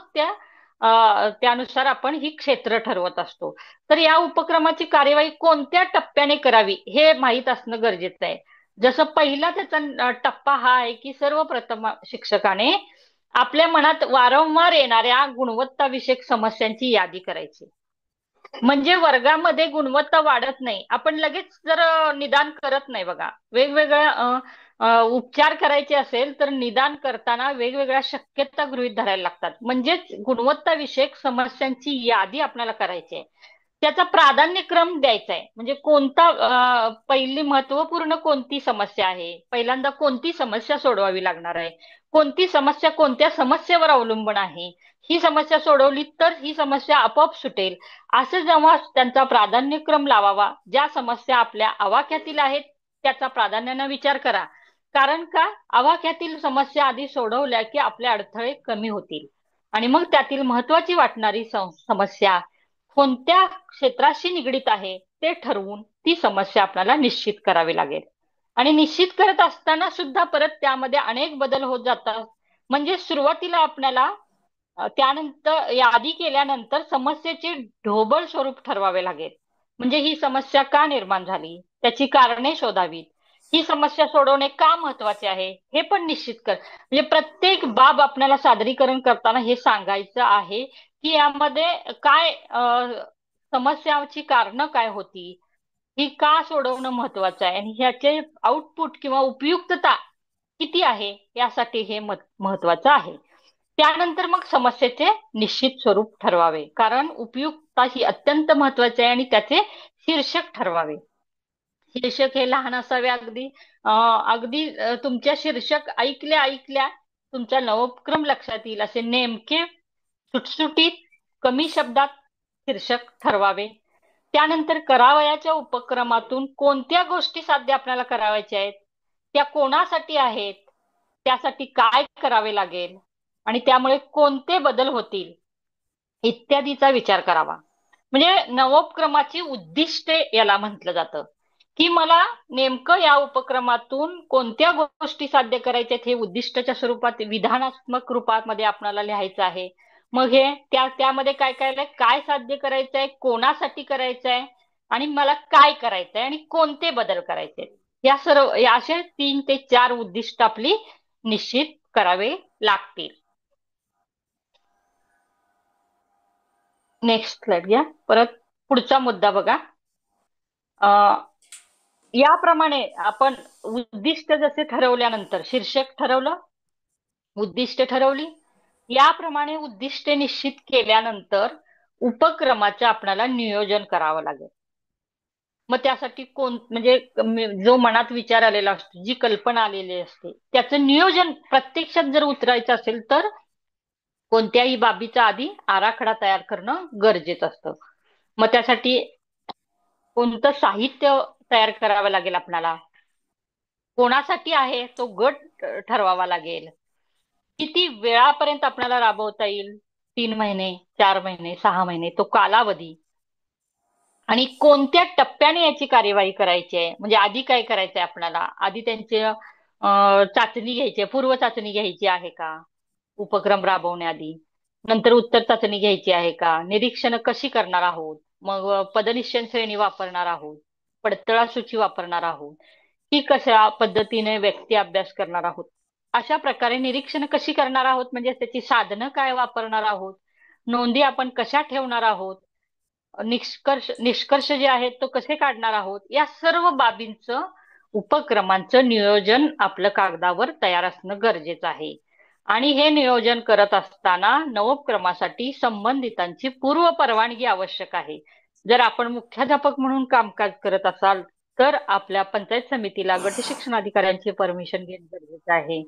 त्यानुसार आपण ही क्षेत्र ठरवत असतो. तर या उपक्रमाची कार्यवाही कोणत्या टप्प्याने करावी हे माहीत असणं गरजेचं आहे. जसं पहिला त्याचा टप्पा हा आहे की सर्वप्रथम शिक्षकाने आपल्या मनात वारंवार येणाऱ्या गुणवत्ताविषयक समस्यांची यादी करायची. म्हणजे वर्गामध्ये गुणवत्ता वाढत नाही, आपण लगेच जर निदान करत नाही बघा. वेगवेगळ्या उपचार करायचे असेल तर निदान करताना वेगवेगळ्या शक्यता गृहीत धरायला लागतात. म्हणजेच गुणवत्ताविषयक समस्यांची यादी आपल्याला करायची आहे. त्याचा प्राधान्यक्रम द्यायचा आहे. म्हणजे पहिली महत्वपूर्ण कोणती समस्या आहे, पहिल्यांदा कोणती समस्या सोडवावी लागणार आहे, कोणती समस्या कोणत्या समस्येवर अवलंबून आहे, ही समस्या सोडवली तर ही समस्या आपोआप सुटेल, असं जेव्हा त्यांचा प्राधान्यक्रम लावावा. ज्या समस्या आपल्या आवाक्यातील आहेत त्याचा प्राधान्याने विचार करा. कारण का, आवाक्यातील समस्या आधी सोडवल्या की आपले अडथळे कमी होतील आणि मग त्यातील महत्वाची वाटणारी समस्या कोणत्या क्षेत्राशी निगडीत आहे ते ठरवून ती समस्या आपल्याला निश्चित करावी लागेल. आणि निश्चित करत असताना सुद्धा परत त्यामध्ये अनेक बदल होत जातात. म्हणजे सुरुवातीला आपल्याला त्यानंतर यादी केल्यानंतर समस्येचे ढोबळ स्वरूप ठरवावे लागेल. म्हणजे ही समस्या का निर्माण झाली, त्याची कारणे शोधावीत, ही समस्या सोडवणे का महत्वाचे आहे हे पण निश्चित कर. म्हणजे प्रत्येक बाब आपल्याला सादरीकरण करताना हे सांगायचं आहे की यामध्ये काय समस्याची कारणं काय होती, ही का सोडवणं महत्वाचं आहे आणि ह्याचे आउटपुट किंवा उपयुक्तता किती आहे यासाठी हे महत्वाचं आहे. त्यानंतर मग समस्येचे निश्चित स्वरूप ठरवावे, कारण उपयुक्तता ही अत्यंत महत्वाची आहे आणि त्याचे शीर्षक ठरवावे. शीर्षक हे लहान असावे अगदी. अगदी तुमच्या शीर्षक ऐकल्या तुमचा नवोपक्रम लक्षात येईल असे नेमके, सुटसुटीत, कमी शब्दात शीर्षक ठरवावे. त्यानंतर करावयाच्या उपक्रमातून कोणत्या गोष्टी साध्य आपल्याला करावयाच्या आहेत, त्या कोणासाठी आहेत, त्यासाठी काय करावे लागेल आणि त्यामुळे कोणते बदल होतील इत्यादीचा विचार करावा. म्हणजे नवोपक्रमाची उद्दिष्टे याला म्हटलं जातं की मला नेमकं या उपक्रमातून कोणत्या गोष्टी साध्य करायच्या हे उद्दिष्टाच्या स्वरूपात विधानात्मक रूपामध्ये आपल्याला लिहायचं आहे. मग हे त्यामध्ये काय साध्य करायचंय, कोणासाठी करायचंय आणि मला काय करायचंय आणि कोणते बदल करायचे, या असे 3 ते 4 उद्दिष्ट आपली निश्चित करावे लागतील. नेक्स्ट स्लाइड घ्या. परत पुढचा मुद्दा बघा. याप्रमाणे आपण उद्दिष्ट जसे ठरवल्यानंतर शीर्षक ठरवलं, उद्दिष्ट ठरवली, याप्रमाणे उद्दिष्टे निश्चित केल्यानंतर उपक्रमाचे आपल्याला नियोजन करावं लागेल. मग त्यासाठी म्हणजे जो मनात विचार आलेला असतो, जी कल्पना आलेली असते, त्याचं नियोजन प्रत्यक्षात जर उतरायचं असेल तर कोणत्याही बाबीचा आधी आराखडा तयार करणं गरजेचं असतं. मग त्यासाठी कोणतं साहित्य तयार करावं लागेल आपल्याला, कोणासाठी आहे तो गट ठरवावा लागेल, किती वेळापर्यंत आपल्याला राबवता येईल, 3 महिने, 4 महिने, 6 महिने, तो कालावधी, आणि कोणत्या टप्प्याने याची कार्यवाही करायची आहे. म्हणजे आधी काय करायचंय आपल्याला, आधी त्यांची चाचणी घ्यायची आहे, पूर्व चाचणी घ्यायची आहे का उपक्रम राबवण्याआधी, नंतर उत्तर चाचणी घ्यायची आहे का, निरीक्षण कशी करणार आहोत, मग पदनिश्चय श्रेणी वापरणार आहोत, पडतळा सूची वापरणार आहोत, की कशा पद्धतीने व्यक्ती अभ्यास करणार आहोत, अशा प्रकारे निरीक्षण कशी करणार आहोत, म्हणजे त्याची साधनं काय वापरणार आहोत, नोंदी आपण कशा ठेवणार आहोत, निष्कर्ष जे आहेत तो कसे काढणार आहोत, या सर्व बाबींचं उपक्रमांचं नियोजन आपलं कागदावर तयार असणं गरजेचं आहे. आणि हे नियोजन करत असताना नवोपक्रमासाठी संबंधितांची पूर्व परवानगी आवश्यक आहे. जर आपण मुख्याध्यापक म्हणून कामकाज करत असाल तर आपल्या पंचायत समितीला गट शिक्षणाधिकाऱ्यांची परमिशन घेणं गरजेचं आहे.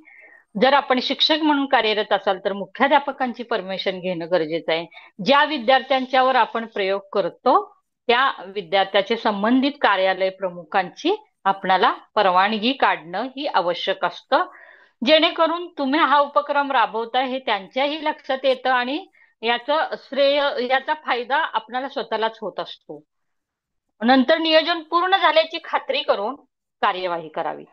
जर आपण शिक्षक म्हणून कार्यरत असाल तर मुख्याध्यापकांची परमिशन घेणं गरजेचं आहे. ज्या विद्यार्थ्यांच्यावर आपण प्रयोग करतो त्या विद्यार्थ्याचे संबंधित कार्यालय प्रमुखांची आपणाला परवानगी काढणं ही आवश्यक असतं, जेणेकरून तुम्ही हा उपक्रम राबवताय हे त्यांच्याही लक्षात येतं आणि याचं श्रेय, याचा फायदा आपल्याला स्वतःलाच होत असतो. नंतर नियोजन पूर्ण झाल्याची खात्री करून कार्यवाही करावी.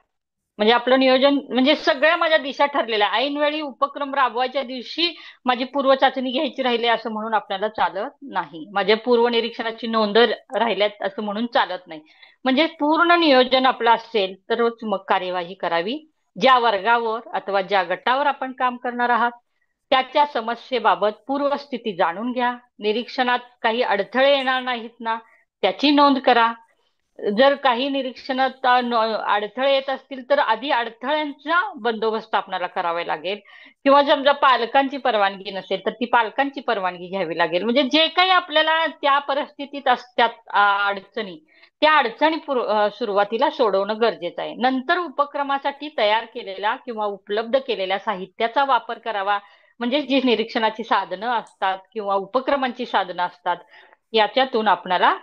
म्हणजे आपलं नियोजन म्हणजे सगळ्या माझ्या दिशा ठरलेल्या ऐनवेळी उपक्रम राबवायच्या दिवशी माझी पूर्व चाचणी घ्यायची राहिली असं म्हणून आपल्याला चालत नाही. माझ्या पूर्व निरीक्षणाची नोंद राहिल्यात असं म्हणून चालत नाही. म्हणजे पूर्ण नियोजन आपलं असेल तरच मग कार्यवाही करावी. ज्या वर्गावर अथवा ज्या गटावर आपण काम करणार आहात त्याच्या समस्येबाबत पूर्वस्थिती जाणून घ्या. निरीक्षणात काही अडथळे येणार नाहीत ना त्याची नोंद करा. जर काही निरीक्षणात अडथळे येत असतील तर आधी अडथळ्यांचा बंदोबस्त आपल्याला करावा लागेल, किंवा समजा पालकांची परवानगी नसेल तर ती पालकांची परवानगी घ्यावी लागेल. म्हणजे जे काही आपल्याला त्या परिस्थितीत असतात अडचणी, त्या अडचणी सुरुवातीला सोडवणं गरजेचं आहे. नंतर उपक्रमासाठी तयार केलेल्या किंवा उपलब्ध केलेल्या साहित्याचा वापर करावा. म्हणजे जी निरीक्षणाची साधनं असतात किंवा उपक्रमांची साधनं असतात याच्यातून आपल्याला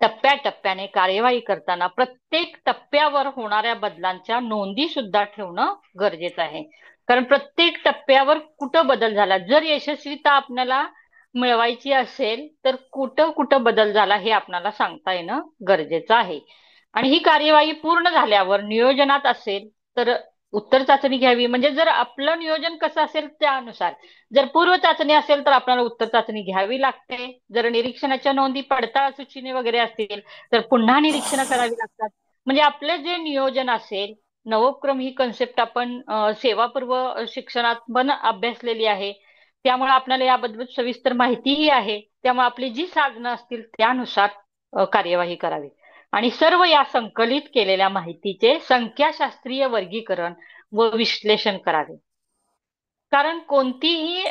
टप्प्याटप्प्याने कार्यवाही करताना प्रत्येक टप्प्यावर होणाऱ्या बदलांच्या नोंदी सुद्धा ठेवणं गरजेचं आहे. कारण प्रत्येक टप्प्यावर कुठं बदल झाला, जर यशस्वीता आपल्याला मिळवायची असेल तर कुठं कुठं बदल झाला हे आपल्याला सांगता येणं गरजेचं आहे. आणि ही कार्यवाही पूर्ण झाल्यावर नियोजनात असेल तर उत्तर चाचणी घ्यावी. म्हणजे जर आपलं नियोजन कसं असेल त्यानुसार, जर पूर्व चाचणी असेल तर आपल्याला उत्तर चाचणी घ्यावी लागते. जर निरीक्षणाच्या नोंदी पडताळ सूचीने वगैरे असतील तर पुन्हा निरीक्षण करावी लागतात. म्हणजे आपलं जे नियोजन असेल, नवोपक्रम ही कन्सेप्ट आपण सेवापूर्व शिक्षणात पण अभ्यासलेली आहे, त्यामुळे आपल्याला याबद्दल सविस्तर माहितीही आहे. त्यामुळे आपली जी साधनं असतील त्यानुसार कार्यवाही करावी. आणि सर्व या संकलित केलेल्या माहितीचे संख्याशास्त्रीय वर्गीकरण व विश्लेषण करावे. कारण कोणतीही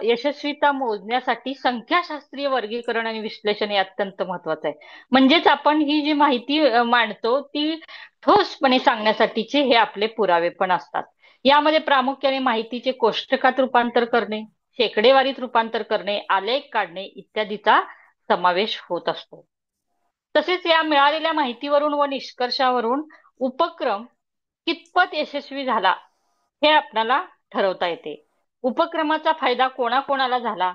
यशस्वीता मोजण्यासाठी संख्याशास्त्रीय वर्गीकरण आणि विश्लेषण हे अत्यंत महत्वाचं आहे. म्हणजेच आपण ही जी माहिती मांडतो ती ठोसपणे सांगण्यासाठीचे हे आपले पुरावे पण असतात. यामध्ये प्रामुख्याने माहितीचे कोष्टकात रूपांतर करणे, शेकडेवारीत रूपांतर करणे, आलेख काढणे इत्यादीचा समावेश होत असतो. तसेच या मिळालेल्या माहितीवरून व निष्कर्षावरून उपक्रम कितपत यशस्वी झाला हे आपल्याला ठरवता येते. उपक्रमाचा फायदा कोणाकोणाला झाला,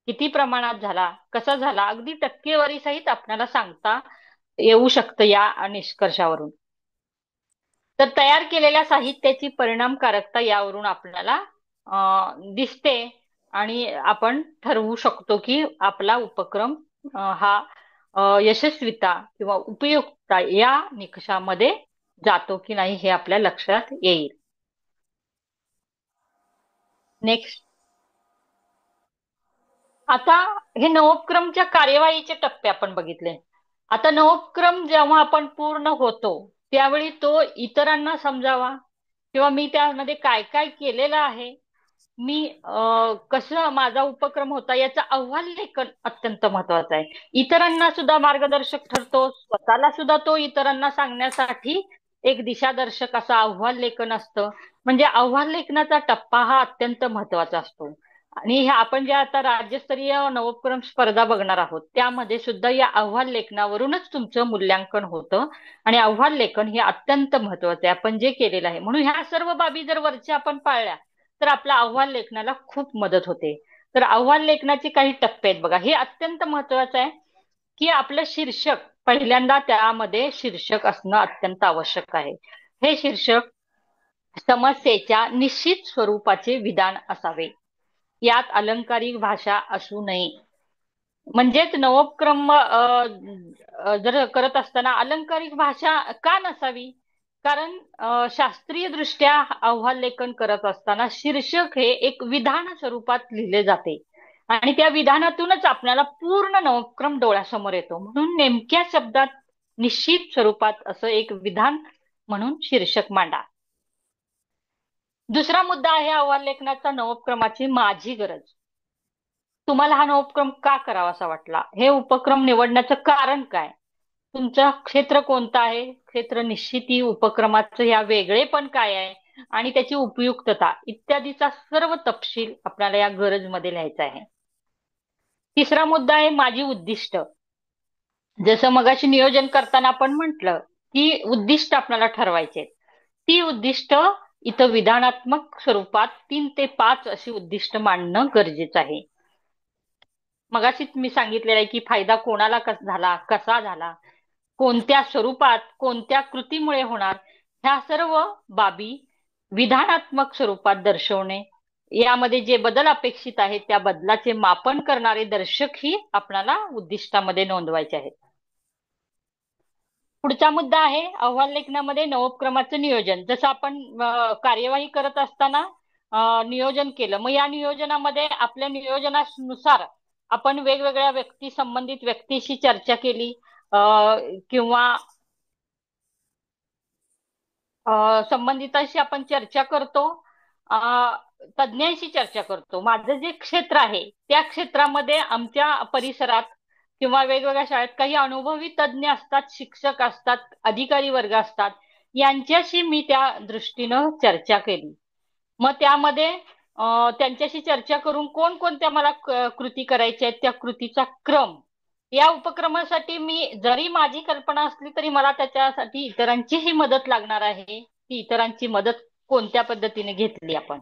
किती प्रमाणात झाला, कसा झाला, अगदी टक्केवारी सहित आपल्याला सांगता येऊ शकतं या निष्कर्षावरून. तर तयार केलेल्या साहित्याची परिणामकारकता यावरून आपल्याला दिसते आणि आपण ठरवू शकतो की आपला उपक्रम हा यशस्वीता किंवा उपयुक्तता या निकषामध्ये जातो की नाही हे आपल्या लक्षात येईल. नेक्स्ट, आता हे नवोपक्रमच्या कार्यवाहीचे टप्पे आपण बघितले. आता नवोपक्रम जेव्हा आपण पूर्ण होतो त्यावेळी तो इतरांना समजावा, किंवा मी त्यामध्ये काय काय केलेलं आहे, मी कसं माझा उपक्रम होता याचा अहवाल लेखन अत्यंत महत्वाचं आहे. इतरांना सुद्धा मार्गदर्शक ठरतो, स्वतःला सुद्धा तो इतरांना सांगण्यासाठी एक दिशादर्शक असा अहवाल लेखन असतं. म्हणजे अहवाल लेखनाचा टप्पा हा अत्यंत महत्वाचा असतो. आणि आपण जे आता राज्यस्तरीय नवोपक्रम स्पर्धा बघणार आहोत त्यामध्ये सुद्धा या अहवाल लेखनावरूनच तुमचं मूल्यांकन होतं. आणि अहवाल लेखन हे अत्यंत महत्वाचं आहे, आपण जे केलेलं आहे. म्हणून ह्या सर्व बाबी जर वरच्या आपण पाळल्या तर आपला अहवाल लेखनाला खूप मदत होते. तर अहवाल लेखनाचे काही टप्पे आहेत बघा. हे अत्यंत महत्वाचं आहे की आपलं शीर्षक, पहिल्यांदा त्यामध्ये शीर्षक असणं अत्यंत आवश्यक आहे. हे शीर्षक समस्येच्या निश्चित स्वरूपाचे विधान असावे. यात अलंकारिक भाषा असू नये. म्हणजेच नवोपक्रम जर करत असताना अलंकारिक भाषा का नसावी? कारण शास्त्रीय दृष्ट्या अहवाल लेखन करत असताना शीर्षक हे एक विधान स्वरूपात लिहिले जाते आणि त्या विधानातूनच आपल्याला पूर्ण नवोपक्रम डोळ्यासमोर येतो. म्हणून नेमक्या शब्दात निश्चित स्वरूपात असं एक विधान म्हणून शीर्षक मांडा. दुसरा मुद्दा आहे अहवाल लेखनाचा, नवोपक्रमाची माझी गरज. तुम्हाला हा नवोपक्रम का करावासा वाटला? हे उपक्रम निवडण्याचं कारण काय? तुमचं क्षेत्र कोणतं आहे? क्षेत्र निश्चिती, उपक्रमाचं या वेगळेपण काय आहे? आणि त्याची उपयुक्तता इत्यादीचा सर्व तपशील आपल्याला या गरजमध्ये लिहायचा आहे. तिसरा मुद्दा आहे माझी उद्दिष्ट. जसं मगाशी नियोजन करताना आपण म्हटलं की उद्दिष्ट आपल्याला ठरवायचे. ती उद्दिष्ट इथं विधानात्मक स्वरूपात 3 ते 5 अशी उद्दिष्ट मांडणं गरजेचं आहे. मगाशीच मी सांगितलेलं आहे की फायदा कोणाला झाला, कसा झाला, कोणत्या स्वरूपात, कोणत्या कृतीमुळे होणार, ह्या सर्व बाबी विधानात्मक स्वरूपात दर्शवणे. यामध्ये जे बदल अपेक्षित आहेत त्या बदलाचे मापन करणारे दर्शकही आपल्याला उद्दिष्टामध्ये नोंदवायचे आहेत. पुढचा मुद्दा आहे अहवाल लेखनामध्ये नवोपक्रमाचं नियोजन. जसं आपण कार्यवाही करत असताना नियोजन केलं, मग या नियोजनामध्ये आपल्या नियोजनानुसार आपण वेगवेगळ्या संबंधित व्यक्तीशी चर्चा केली किंवा संबंधितांशी आपण चर्चा करतो, तज्ज्ञांशी चर्चा करतो. माझं जे क्षेत्र आहे त्या क्षेत्रामध्ये आमच्या परिसरात किंवा वेगवेगळ्या शाळेत काही अनुभवी तज्ज्ञ असतात, शिक्षक असतात, अधिकारी वर्ग असतात. यांच्याशी मी त्या दृष्टीनं चर्चा केली. मग त्यामध्ये त्यांच्याशी चर्चा करून कोणकोणत्या मला कृती करायच्या आहेत त्या कृतीचा क्रम, या उपक्रमासाठी मी जरी माझी कल्पना असली तरी मला त्याच्यासाठी इतरांचीही मदत लागणार आहे. ती इतरांची मदत कोणत्या पद्धतीने घेतली आपण,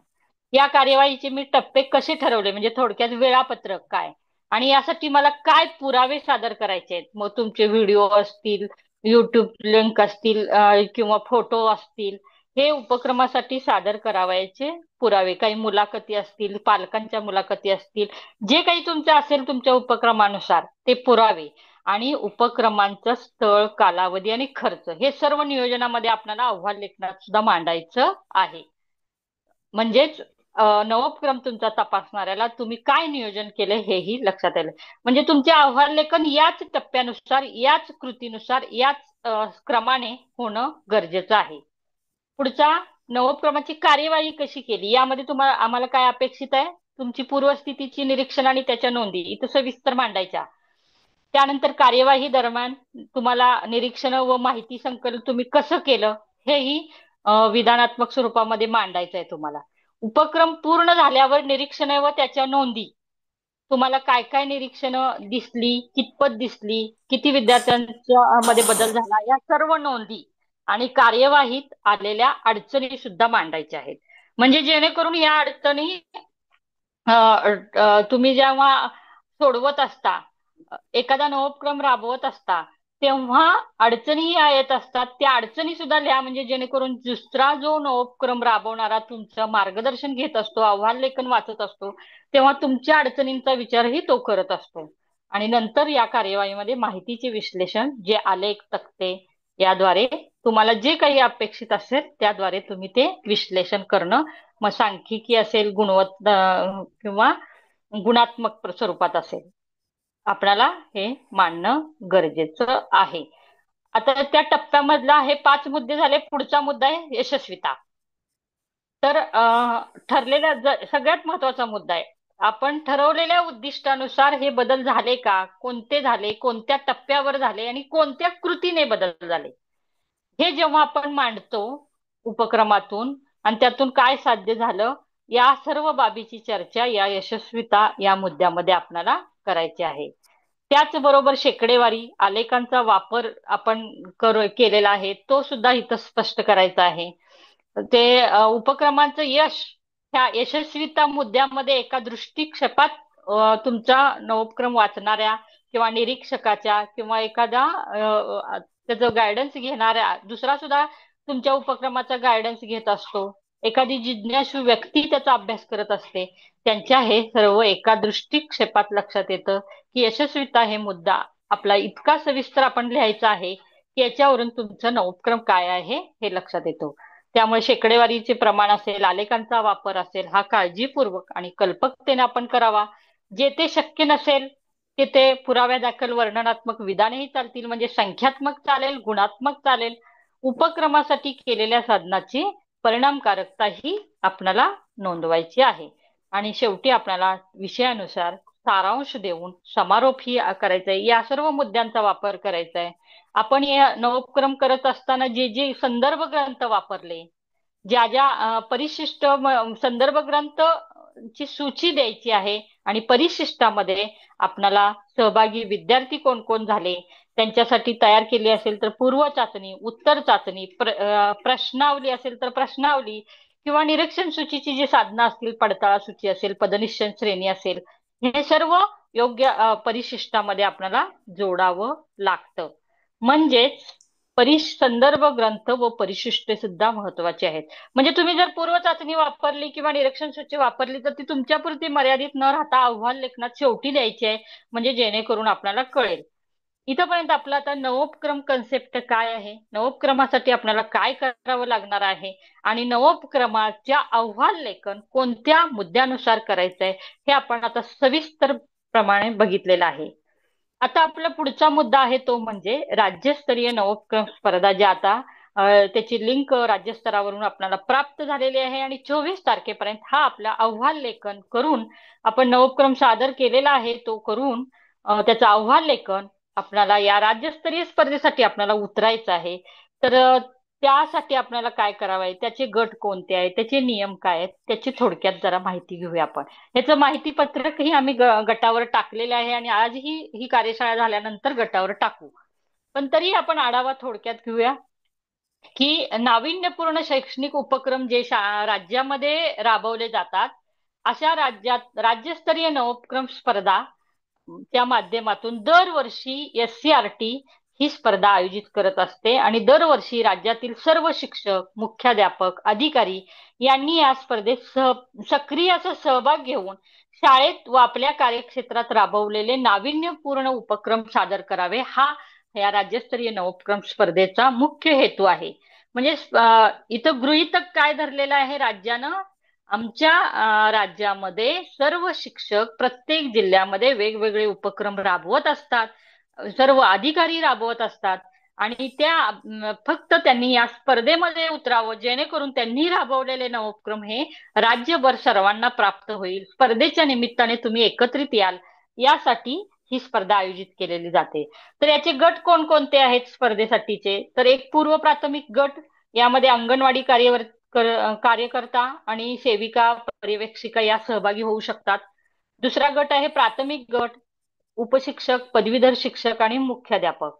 या कार्यवाहीचे मी टप्पे कसे ठरवले, म्हणजे थोडक्यात वेळापत्रक काय, आणि यासाठी मला काय पुरावे सादर करायचे आहेत. मग तुमचे व्हिडिओ असतील, युट्यूब लिंक असतील किंवा फोटो असतील, हे उपक्रमासाठी सादर करावयाचे पुरावे, काही मुलाखती असतील, पालकांच्या मुलाखती असतील, जे काही तुमचं असेल तुमच्या उपक्रमानुसार ते पुरावे, आणि उपक्रमांचं स्थळ, कालावधी आणि खर्च, हे सर्व नियोजनामध्ये आपल्याला अहवाल लेखनात सुद्धा मांडायचं आहे. म्हणजेच नवोपक्रम तुमचा तपासणाऱ्याला तुम्ही काय नियोजन केलं हेही लक्षात आलं. म्हणजे तुमचे अहवाल लेखन याच टप्प्यानुसार, याच कृतीनुसार, याच क्रमाने होणं गरजेचं आहे. पुढचा, नवोपक्रमाची कार्यवाही कशी केली, यामध्ये आम्हाला काय अपेक्षित आहे, तुमची पूर्वस्थितीची निरीक्षण आणि त्याच्या नोंदी इथं सविस्तर मांडायच्या. त्यानंतर कार्यवाही दरम्यान तुम्हाला निरीक्षण व माहिती संकलन तुम्ही कसं केलं हेही विधानात्मक स्वरूपामध्ये मांडायचं आहे तुम्हाला. उपक्रम पूर्ण झाल्यावर निरीक्षण व त्याच्या नोंदी, तुम्हाला काय काय निरीक्षण दिसली, कितपत दिसली, किती विद्यार्थ्यांच्या मध्ये बदल झाला, या सर्व नोंदी आणि कार्यवाहीत आलेल्या अडचणी सुद्धा मांडायच्या आहेत. म्हणजे जेणेकरून या अडचणी तुम्ही जेव्हा सोडवत असता, एखादा नवोपक्रम राबवत असता, तेव्हा अडचणी येत असतात, त्या अडचणी सुद्धा लिहा. म्हणजे जेणेकरून दुसरा जो नवोपक्रम राबवणारा तुमचं मार्गदर्शन घेत असतो, अहवाल लेखन वाचत असतो, तेव्हा तुमच्या अडचणींचा विचारही तो करत असतो. आणि नंतर या कार्यवाहीमध्ये माहितीचे विश्लेषण, जे आलेख, तक्ते, याद्वारे तुम्हाला जे काही अपेक्षित असेल त्याद्वारे तुम्ही ते विश्लेषण करणं, मग सांख्यिकी असेल, किंवा गुणात्मक स्वरूपात असेल, आपल्याला हे मांडणं गरजेचं आहे. आता त्या टप्प्यामधला हे 5 मुद्दे झाले. पुढचा मुद्दा आहे यशस्वीता. तर ठरलेल्या सगळ्यात महत्वाचा मुद्दा आहे, आपण ठरवलेल्या उद्दिष्टानुसार हे बदल झाले का, कोणते झाले, कोणत्या टप्प्यावर झाले आणि कोणत्या कृतीने बदल झाले, हे जेव्हा आपण मांडतो उपक्रमातून आणि त्यातून काय साध्य झालं, या सर्व बाबीची चर्चा या यशस्वीता या मुद्द्यामध्ये आपल्याला करायची आहे. त्याचबरोबर शेकडेवारी आलेखांचा वापर आपण केलेला आहे तो सुद्धा इथं स्पष्ट करायचा आहे. ते उपक्रमांचं यश ह्या यशस्वीता मुद्द्यामध्ये एका दृष्टिक्षेपात तुमचा नवोपक्रम वाचणाऱ्या किंवा निरीक्षकाच्या किंवा एखादा त्याचं गायडन्स घेणाऱ्या दुसरा सुद्धा तुमच्या उपक्रमाचा गायडन्स घेत असतो, एखादी जिज्ञासू व्यक्ती त्याचा अभ्यास करत असते, त्यांच्या हे सर्व एका दृष्टिक्षेपात लक्षात येतं की यशस्वीता हे मुद्दा आपला इतका सविस्तर आपण लिहायचा आहे की याच्यावरून तुमचं नवोपक्रम काय आहे हे लक्षात येतो. त्यामुळे शेकडेवारीचे प्रमाण असेल, आलेखांचा वापर असेल, हा काळजीपूर्वक आणि कल्पकतेने आपण करावा. जेथे शक्य नसेल तिथे पुराव्यादाखल वर्णनात्मक विधानेही चालतील, म्हणजे संख्यात्मक चालेल, गुणात्मक चालेल. उपक्रमासाठी केलेल्या साधनाची परिणामकारकता ही आपल्याला नोंदवायची आहे. आणि शेवटी आपल्याला विषयानुसार सारांश देऊन समारोप ही करायचा आहे. या सर्व मुद्द्यांचा वापर करायचा आहे. आपण या नवोपक्रम करत असताना जे जे संदर्भ ग्रंथ वापरले, ज्या ज्या परिशिष्ट संदर्भ ग्रंथ ची सूची द्यायची आहे आणि परिशिष्टामध्ये आपणाला सहभागी विद्यार्थी कोण कोण झाले, त्यांच्यासाठी तयार केली असेल तर पूर्व चाचणी, उत्तर चाचणी, प्रश्नावली असेल तर प्रश्नावली, किंवा निरीक्षण सूचीची जी साधनं असतील, पडताळा सूची असेल, पदनिश्चय श्रेणी असेल, हे सर्व योग्य परिशिष्टामध्ये आपल्याला जोडावं लागतं. म्हणजेच संदर्भ ग्रंथ व परिशिष्टे सुद्धा महत्वाचे आहेत. म्हणजे तुम्ही जर पूर्व चाचणी वापरली किंवा निरीक्षण सूची वापरली तर ती तुमच्यापुरती मर्यादित न राहता अहवाल लेखनात शेवटी द्यायची आहे, म्हणजे जेणेकरून आपल्याला कळेल. इथंपर्यंत आपला आता नवोपक्रम कन्सेप्ट काय आहे, नवोपक्रमासाठी आपल्याला काय करावं लागणार आहे आणि नवोपक्रमाच्या अहवाल लेखन कोणत्या मुद्द्यानुसार करायचंय हे आपण आता सविस्तर प्रमाणे बघितलेलं आहे. आता आपला पुढचा मुद्दा आहे तो म्हणजे राज्यस्तरीय नवोपक्रम स्पर्धा, ज्या आता त्याची लिंक राज्यस्तरावरून आपल्याला प्राप्त झालेली आहे आणि 24 तारखेपर्यंत हा आपला अहवाल लेखन करून आपण नवोपक्रम सादर केलेला आहे, तो करून त्याचा अहवाल लेखन आपल्याला या राज्यस्तरीय स्पर्धेसाठी आपल्याला उतरायचं आहे. तर त्यासाठी आपल्याला काय करावं आहे, त्याचे गट कोणते आहेत, त्याचे नियम काय आहेत, त्याची थोडक्यात जरा माहिती घेऊया आपण. याचं माहिती पत्रकही आम्ही गटावर टाकलेलं आहे आणि आजही ही कार्यशाळा झाल्यानंतर गटावर टाकू. पण तरी आपण आढावा थोडक्यात घेऊया की नाविन्यपूर्ण शैक्षणिक उपक्रम जे राज्यामध्ये राबवले जातात, अशा राज्यात राज्यस्तरीय नवोपक्रम स्पर्धा त्या माध्यमातून दरवर्षी SCRT ही स्पर्धा आयोजित करत असते आणि दरवर्षी राज्यातील सर्व शिक्षक, मुख्याध्यापक, अधिकारी यांनी या स्पर्धेत सक्रिय असा सहभाग घेऊन शाळेत व आपल्या कार्यक्षेत्रात राबवलेले नाविन्यपूर्ण उपक्रम सादर करावे, हा या राज्यस्तरीय नवोपक्रम स्पर्धेचा मुख्य हेतू आहे. म्हणजे इथं गृहीतक काय धरलेलं आहे राज्यानं, आमच्या राज्यामध्ये सर्व शिक्षक प्रत्येक जिल्ह्यामध्ये वेगवेगळे उपक्रम राबवत असतात, सर्व अधिकारी राबवत असतात आणि फक्त त्यांनी या स्पर्धेमध्ये उतरावं, जेणेकरून त्यांनी राबवलेले नवोपक्रम हे राज्यभर सर्वांना प्राप्त होईल. स्पर्धेच्या निमित्ताने तुम्ही एकत्रित याल, यासाठी ही स्पर्धा आयोजित केलेली जाते. तर याचे गट कोणकोणते आहेत स्पर्धेसाठीचे, तर एक पूर्व प्राथमिक गट, यामध्ये अंगणवाडी कार्यकर्ता आणि सेविका, पर्यवेक्षिका या सहभागी होऊ शकतात. दुसरा गट आहे प्राथमिक गट, उपशिक्षक, पदवीधर शिक्षक आणि मुख्याध्यापक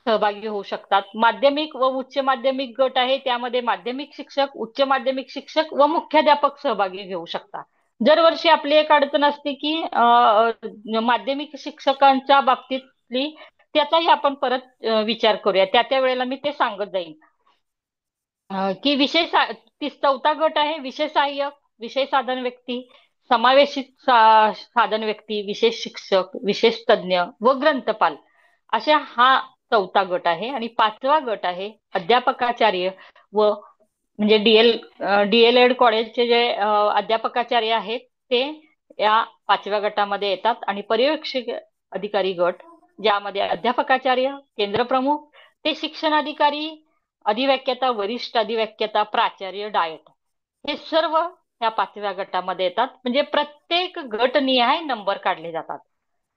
सहभागी होऊ शकतात. माध्यमिक व उच्च माध्यमिक गट आहे, त्यामध्ये माध्यमिक शिक्षक, उच्च माध्यमिक शिक्षक व मुख्याध्यापक सहभागी घेऊ शकतात. दरवर्षी आपली एक अडचण असते की माध्यमिक शिक्षकांच्या बाबतीतली, त्याचाही आपण परत विचार करूया, त्या वेळेला मी ते सांगत जाईन. की चौथा गट आहे विषय सहाय्यक, विषय साधन व्यक्ती, समावेशित साधन व्यक्ती, विशेष शिक्षक, विशेष तज्ञ व ग्रंथपाल, अशा हा चौथा गट आहे. आणि पाचवा गट आहे अध्यापकाचार्य व म्हणजे DLED कॉलेजचे जे अध्यापकाचार्य आहेत ते या पाचव्या गटामध्ये येतात. आणि पर्यवेक्षक अधिकारी गट, ज्यामध्ये अध्यापकाचार्य, केंद्रप्रमुख, ते शिक्षण अधिकारी, अधिव्याख्याता, वरिष्ठ अधिव्याख्याता, प्राचार्य, डायट, हे सर्व या पाचव्या गटामध्ये येतात. म्हणजे प्रत्येक गटनिहाय नंबर काढले जातात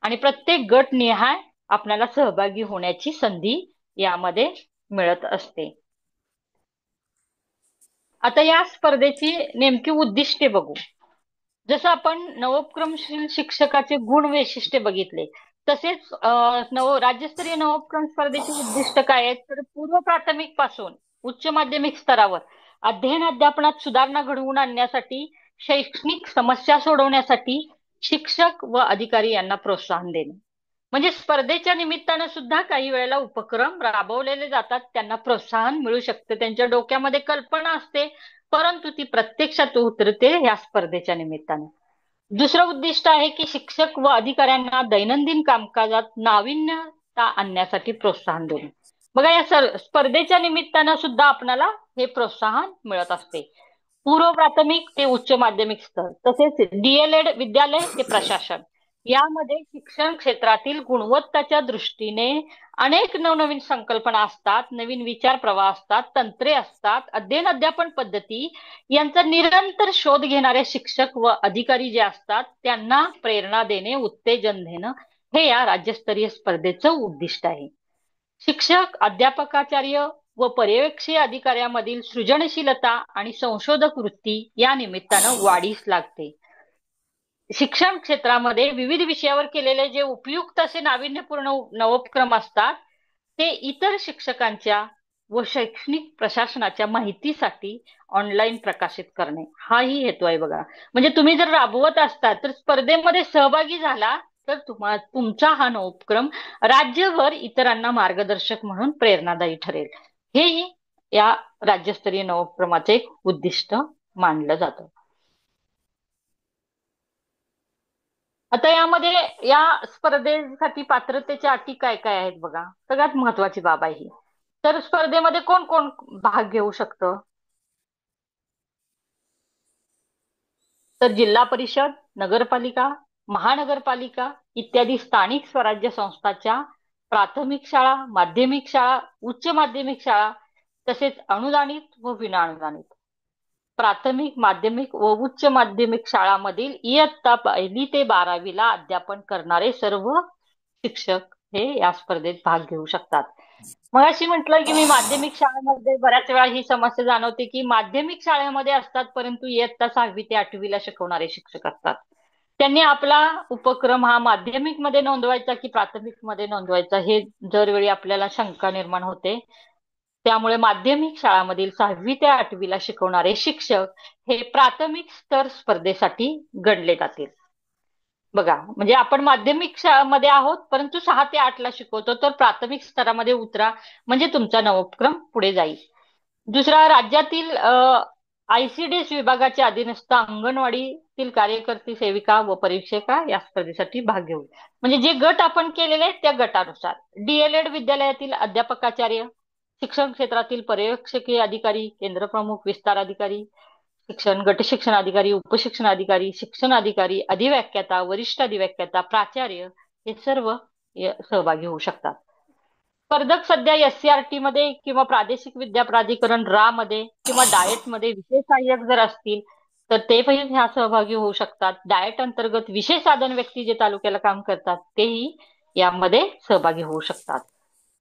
आणि प्रत्येक गटनिहाय आपल्याला सहभागी होण्याची संधी यामध्ये मिळत असते. आता या स्पर्धेची नेमकी उद्दिष्टे बघू. जसं आपण नवोपक्रमशील शिक्षकाचे गुण वैशिष्ट्ये बघितले, तसेच राज्यस्तरीय नवोपक्रम स्पर्धेची उद्दिष्ट काय आहेत, तर पूर्व प्राथमिक पासून उच्च माध्यमिक स्तरावर अध्ययन अध्यापनात सुधारणा घडवून आणण्यासाठी, शैक्षणिक समस्या सोडवण्यासाठी शिक्षक व अधिकारी यांना प्रोत्साहन देणे. म्हणजे स्पर्धेच्या निमित्तानं सुद्धा काही वेळेला उपक्रम राबवलेले जातात, त्यांना प्रोत्साहन मिळू शकते, त्यांच्या डोक्यामध्ये कल्पना असते, परंतु ती प्रत्यक्षात उतरते या स्पर्धेच्या निमित्ताने. दुसरं उद्दिष्ट आहे की शिक्षक व अधिकाऱ्यांना दैनंदिन कामकाजात नाविन्यता आणण्यासाठी प्रोत्साहन देणे. बघा, या स्पर्धेच्या निमित्तानं सुद्धा आपल्याला हे प्रोत्साहन मिळत असते. पूर्व प्राथमिक ते उच्च माध्यमिक स्तर, तसेच DLED विद्यालय ते प्रशासन, यामध्ये शिक्षण क्षेत्रातील गुणवत्ताच्या दृष्टीने अनेक नवनवीन संकल्पना असतात, नवीन विचार प्रवाह असतात, तंत्रे असतात, अध्ययन अध्यापन पद्धती यांचा निरंतर शोध घेणारे शिक्षक व अधिकारी जे असतात त्यांना प्रेरणा देणे, उत्तेजन देणं, हे या राज्यस्तरीय स्पर्धेचं उद्दिष्ट आहे. शिक्षक, अध्यापकाचार्य व पर्यवेक्षी अधिकाऱ्यामधील सृजनशीलता आणि संशोधक वृत्ती या निमित्तानं वाढीस लागते. शिक्षण क्षेत्रामध्ये विविध विषयावर केलेले जे उपयुक्त असे नाविन्यपूर्ण नवोपक्रम असतात ते इतर शिक्षकांच्या व शैक्षणिक प्रशासनाच्या माहितीसाठी ऑनलाईन प्रकाशित करणे हाही हेतू आहे बघा. म्हणजे तुम्ही जर राबवत असता तर स्पर्धेमध्ये सहभागी झाला तर तुमचा हा नवोपक्रम राज्यभर इतरांना मार्गदर्शक म्हणून प्रेरणादायी ठरेल. हेही या राज्यस्तरीय नवोपक्रमाचे एक उद्दिष्ट मानलं जातं. आता यामध्ये या स्पर्धेसाठी पात्रतेच्या अटी काय काय आहेत बघा. सगळ्यात महत्वाची बाब आहे ही. तर स्पर्धेमध्ये कोण कोण भाग घेऊ शकतं? तर जिल्हा परिषद, नगरपालिका, महानगरपालिका इत्यादी स्थानिक स्वराज्य संस्थाच्या प्राथमिक शाळा, माध्यमिक शाळा, उच्च माध्यमिक शाळा तसेच अनुदानित व विनाअनुदानित प्राथमिक, माध्यमिक व उच्च माध्यमिक शाळांमधील इयत्ता 1ली ते 12वीला अध्यापन करणारे सर्व शिक्षक हे या स्पर्धेत भाग घेऊ शकतात. मग अशी म्हटलं की मी माध्यमिक शाळेमध्ये बऱ्याच वेळा ही समस्या जाणवते की माध्यमिक शाळेमध्ये असतात परंतु इयत्ता 6वी ते 8वीला शिकवणारे शिक्षक असतात. त्यांनी आपला उपक्रम हा माध्यमिक मध्ये नोंदवायचा की प्राथमिक मध्ये नोंदवायचा हे दरवेळी आपल्याला शंका निर्माण होते. त्यामुळे माध्यमिक शाळांमधील 6वी ते 8वीला शिकवणारे शिक्षक हे प्राथमिक स्तर स्पर्धेसाठी गणले जातील. बघा म्हणजे आपण माध्यमिक शाळामध्ये आहोत परंतु 6 ते 8ला शिकवतो तर प्राथमिक स्तरामध्ये उतरा म्हणजे तुमचा नवोपक्रम पुढे जाईल. दुसरा, राज्यातील ICDS विभागाच्या अधीनस्थ अंगणवाडीतील कार्यकर्ती, सेविका व परीक्षिका या स्पर्धेसाठी भाग घेऊ. म्हणजे जे गट आपण केलेले आहेत त्या गटानुसार DLED विद्यालयातील अध्यापकाचार्य, शिक्षण क्षेत्रातील पर्यवेक्षकीय अधिकारी, केंद्र प्रमुख, विस्तार अधिकारी, गट शिक्षण अधिकारी, उपशिक्षण अधिकारी, शिक्षण अधिकारी, अधिव्याख्याता, वरिष्ठ अधिव्याख्याता, प्राचार्य हे सर्व सहभागी होऊ शकतात. स्पर्धक सध्या SCRT मध्ये किंवा प्रादेशिक विद्या प्राधिकरण RA मध्ये किंवा डाएट मध्ये विशेष सहाय्यक जर असतील तर ते पण ह्या सहभागी होऊ शकतात. डाएट अंतर्गत विशेष साधन व्यक्ती जे तालुक्याला काम करतात तेही यामध्ये सहभागी होऊ शकतात.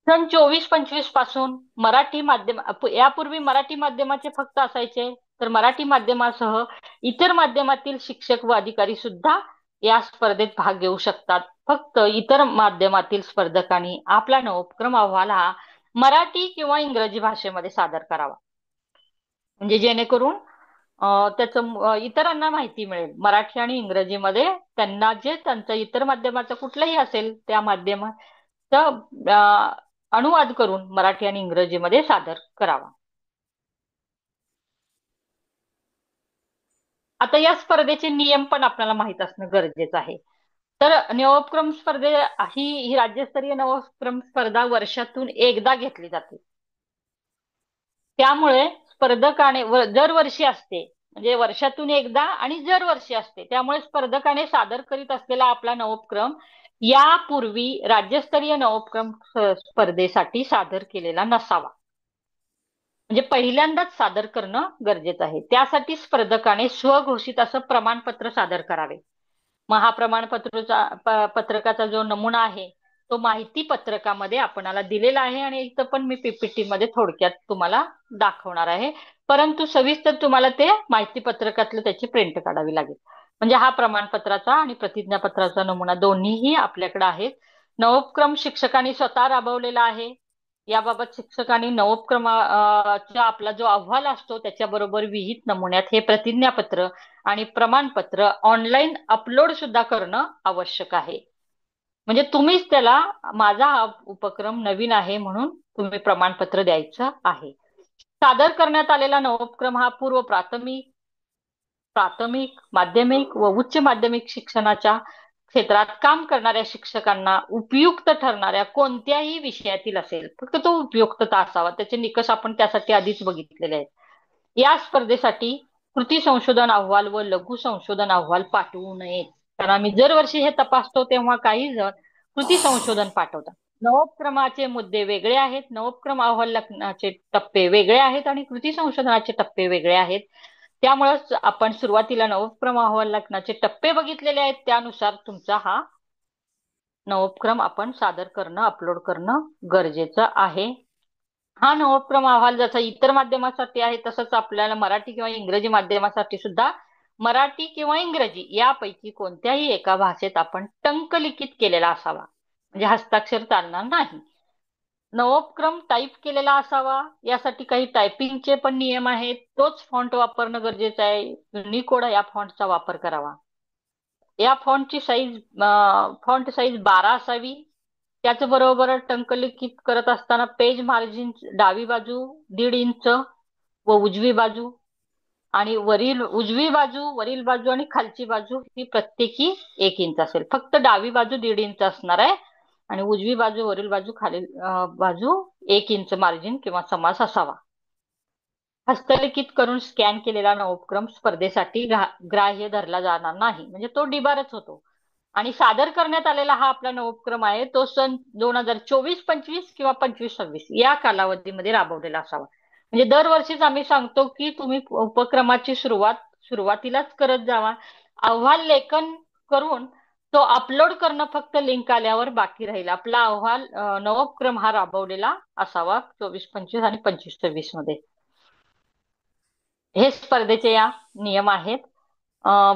सन 24-25 पासून मराठी माध्यम, यापूर्वी मराठी माध्यमाचे फक्त असायचे तर मराठी माध्यमासह इतर माध्यमातील शिक्षक व अधिकारी सुद्धा या स्पर्धेत भाग घेऊ शकतात. फक्त इतर माध्यमातील स्पर्धकांनी आपला नवोपक्रम अहवाल हा मराठी किंवा इंग्रजी भाषेमध्ये सादर करावा. म्हणजे जेणेकरून त्याचं इतरांना माहिती मिळेल. मराठी आणि इंग्रजीमध्ये त्यांना जे त्यांचं इतर माध्यमाचं कुठलंही असेल त्या माध्यमाचं अनुवाद करून मराठी आणि इंग्रजीमध्ये सादर करावा. आता या स्पर्धेचे नियम पण आपल्याला माहित असणं गरजेचं आहे. तर नवोपक्रम ही राज्यस्तरीय नवोपक्रम स्पर्धा वर्षातून एकदा घेतली जाते. त्यामुळे स्पर्धकाने दरवर्षी असते म्हणजे वर्षातून एकदा आणि दरवर्षी असते. त्यामुळे स्पर्धकाने सादर करीत असलेला आपला नवोपक्रम यापूर्वी राज्यस्तरीय नवोपक्रम स्पर्धेसाठी सादर केलेला नसावा. म्हणजे पहिल्यांदाच सादर करणं गरजेचं आहे. त्यासाठी स्पर्धकाने स्वघोषित असं प्रमाणपत्र सादर करावे. मग हा पत्रकाचा जो नमुना आहे तो माहिती पत्रकामध्ये आपणाला दिलेला आहे आणि इथं पण मी PPT मध्ये थोडक्यात तुम्हाला दाखवणार आहे. परंतु सविस्तर तुम्हाला ते माहिती पत्रकातलं त्याची प्रिंट काढावी लागेल. म्हणजे हा प्रमाणपत्राचा आणि प्रतिज्ञापत्राचा नमुना दोन्हीही आपल्याकडे आहेत. नवोपक्रम शिक्षकांनी स्वतः राबवलेला आहे. याबाबत शिक्षकांनी नवोपक्रमाचा आपला जो अहवाल असतो त्याच्याबरोबर विहित नमुन्यात हे प्रतिज्ञापत्र आणि प्रमाणपत्र ऑनलाईन अपलोड सुद्धा करणं आवश्यक आहे. म्हणजे तुम्हीच त्याला माझा हा उपक्रम नवीन आहे म्हणून तुम्ही प्रमाणपत्र द्यायचं आहे. सादर करण्यात आलेला नवोपक्रम हा पूर्व प्राथमिक, माध्यमिक व उच्च माध्यमिक शिक्षणाच्या क्षेत्रात काम करणाऱ्या शिक्षकांना उपयुक्त ठरणाऱ्या कोणत्याही विषयातील असेल. फक्त तो उपयुक्तता असावा. त्याचे निकष आपण त्यासाठी आधीच बघितलेले आहेत. या स्पर्धेसाठी कृती संशोधन अहवाल व लघु संशोधन अहवाल पाठवू नयेत. कारण आम्ही दरवर्षी हे तपासतो तेव्हा काही जण कृती संशोधन पाठवतात. नवोपक्रमाचे मुद्दे वेगळे आहेत, नवोपक्रम अहवालाचे टप्पे वेगळे आहेत आणि कृती संशोधनाचे टप्पे वेगळे आहेत. त्यामुळेच आपण सुरुवातीला नवोपक्रम अहवालाचे टप्पे बघितलेले आहेत. त्यानुसार तुमचा हा नवोपक्रम आपण सादर करणं, अपलोड करणं गरजेचं आहे. हा नवोपक्रम अहवाल जसा इतर माध्यमासाठी आहे तसंच आपल्याला मराठी किंवा इंग्रजी माध्यमासाठी सुद्धा मराठी किंवा इंग्रजी यापैकी कोणत्याही एका भाषेत आपण टंकलिखित केलेला असावा, म्हणजे हस्ताक्षर चालणार नाही. नवोपक्रम टाईप केलेला असावा, यासाठी काही टायपिंगचे पण नियम आहेत. तोच फॉन्ट वापरणं गरजेचं आहे. युनिकोड या फॉन्टचा वापर करावा. या फॉन्ट साईज 12 असावी. त्याचबरोबर टंकलिखित करत असताना पेज मार्जिन डावी बाजू 1.5 इंच व उजवी बाजू आणि उजवी बाजू, वरील बाजू आणि खालची बाजू ही प्रत्येकी 1 इंच असेल. फक्त डावी बाजू 1.5 इंच असणार आहे आणि उजवी बाजू, वरील बाजू, खालील बाजू 1 इंच मार्जिन किंवा समास असावा. हस्तलिखित करून स्कॅन केलेला नवोपक्रम स्पर्धेसाठी ग्राह्य धरला जाणार नाही, म्हणजे तो डिबारच होतो. आणि सादर करण्यात आलेला हा आपला नवोपक्रम आहे तो सन 2024-25 किंवा 25-26 या कालावधीमध्ये राबवलेला असावा. म्हणजे दरवर्षीच आम्ही सांगतो की तुम्ही उपक्रमाची सुरुवातीलाच करत जावा. अहवाल लेखन करून तो अपलोड करणं फक्त लिंक आल्यावर बाकी राहील. आपला अहवाल नवोपक्रम हा राबवलेला असावा 24-25 आणि 25-26 मध्ये. हे स्पर्धेचे या नियम आहेत.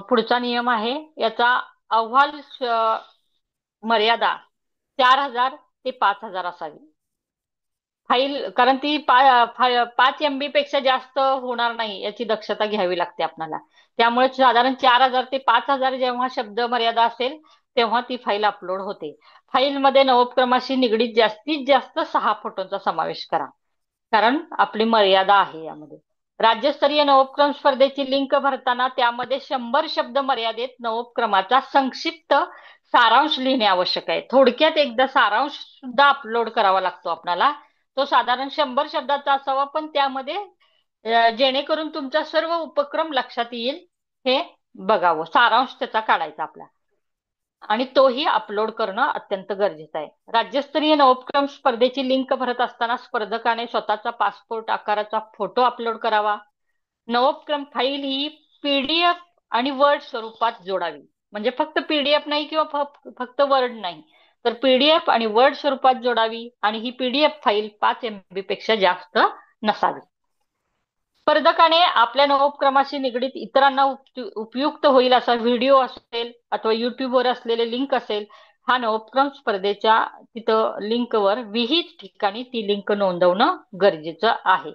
पुढचा नियम आहे याचा अहवाल मर्यादा 4,000 ते 5,000 असावी. फाईल कारण ती 5 MB पेक्षा जास्त होणार नाही याची दक्षता घ्यावी लागते आपल्याला. त्यामुळे साधारण 4,000 ते 5,000 जेव्हा शब्द मर्यादा असेल तेव्हा ती फाईल अपलोड होते. फाईलमध्ये नवोपक्रमाशी निगडीत जास्तीत जास्त 6 फोटोंचा समावेश करा, कारण आपली मर्यादा आहे यामध्ये. राज्यस्तरीय नवोपक्रम स्पर्धेची लिंक भरताना त्यामध्ये 100 शब्द मर्यादेत नवोपक्रमाचा संक्षिप्त सारांश लिहिणे आवश्यक आहे. थोडक्यात एकदा सारांश सुद्धा अपलोड करावा लागतो आपल्याला. तो साधारण 100 शब्दाचा असावा, पण त्यामध्ये जेणेकरून तुमचा सर्व उपक्रम लक्षात येईल हे बघावं. सारांश त्याचा काढायचा आपला आणि तोही अपलोड करणं अत्यंत गरजेचं आहे. राज्यस्तरीय नवोपक्रम स्पर्धेची लिंक भरत असताना स्पर्धकाने स्वतःचा पासपोर्ट आकाराचा फोटो अपलोड करावा. नवोपक्रम फाईल ही PDF आणि वर्ड स्वरूपात जोडावी. म्हणजे फक्त PDF नाही किंवा फक्त वर्ड नाही, तर PDF आणि वर्ड स्वरूपात जोडावी आणि ही PDF फाईल 5 MB पेक्षा जास्त नसावी. स्पर्धकाने आपल्या नवोपक्रमाशी निगडीत इतरांना उपयुक्त होईल असा व्हिडिओ असेल अथवा युट्यूबवर असलेले लिंक असेल, हा नवोपक्रम स्पर्धेच्या तिथं लिंकवर विहित ठिकाणी ती लिंक नोंदवणं गरजेचं आहे.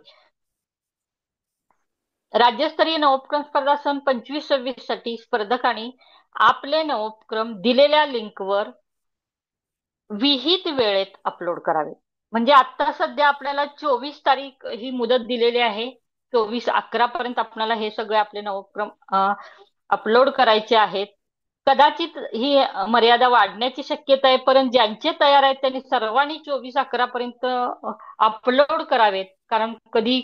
राज्यस्तरीय नवोपक्रम स्पर्धा सन 25-26 साठी स्पर्धकांनी आपले नवोपक्रम दिलेल्या लिंकवर विहित वेळेत अपलोड करावे. म्हणजे आता सध्या आपल्याला 24 तारीख ही मुदत दिलेली आहे. 24/11 पर्यंत आपल्याला हे सगळे आपले नवोपक्रम अपलोड करायचे आहेत. कदाचित ही मर्यादा वाढण्याची शक्यता आहे, परंतु ज्यांचे तयार आहेत त्यांनी सर्वांनी 24/11 पर्यंत अपलोड करावेत, कारण कधी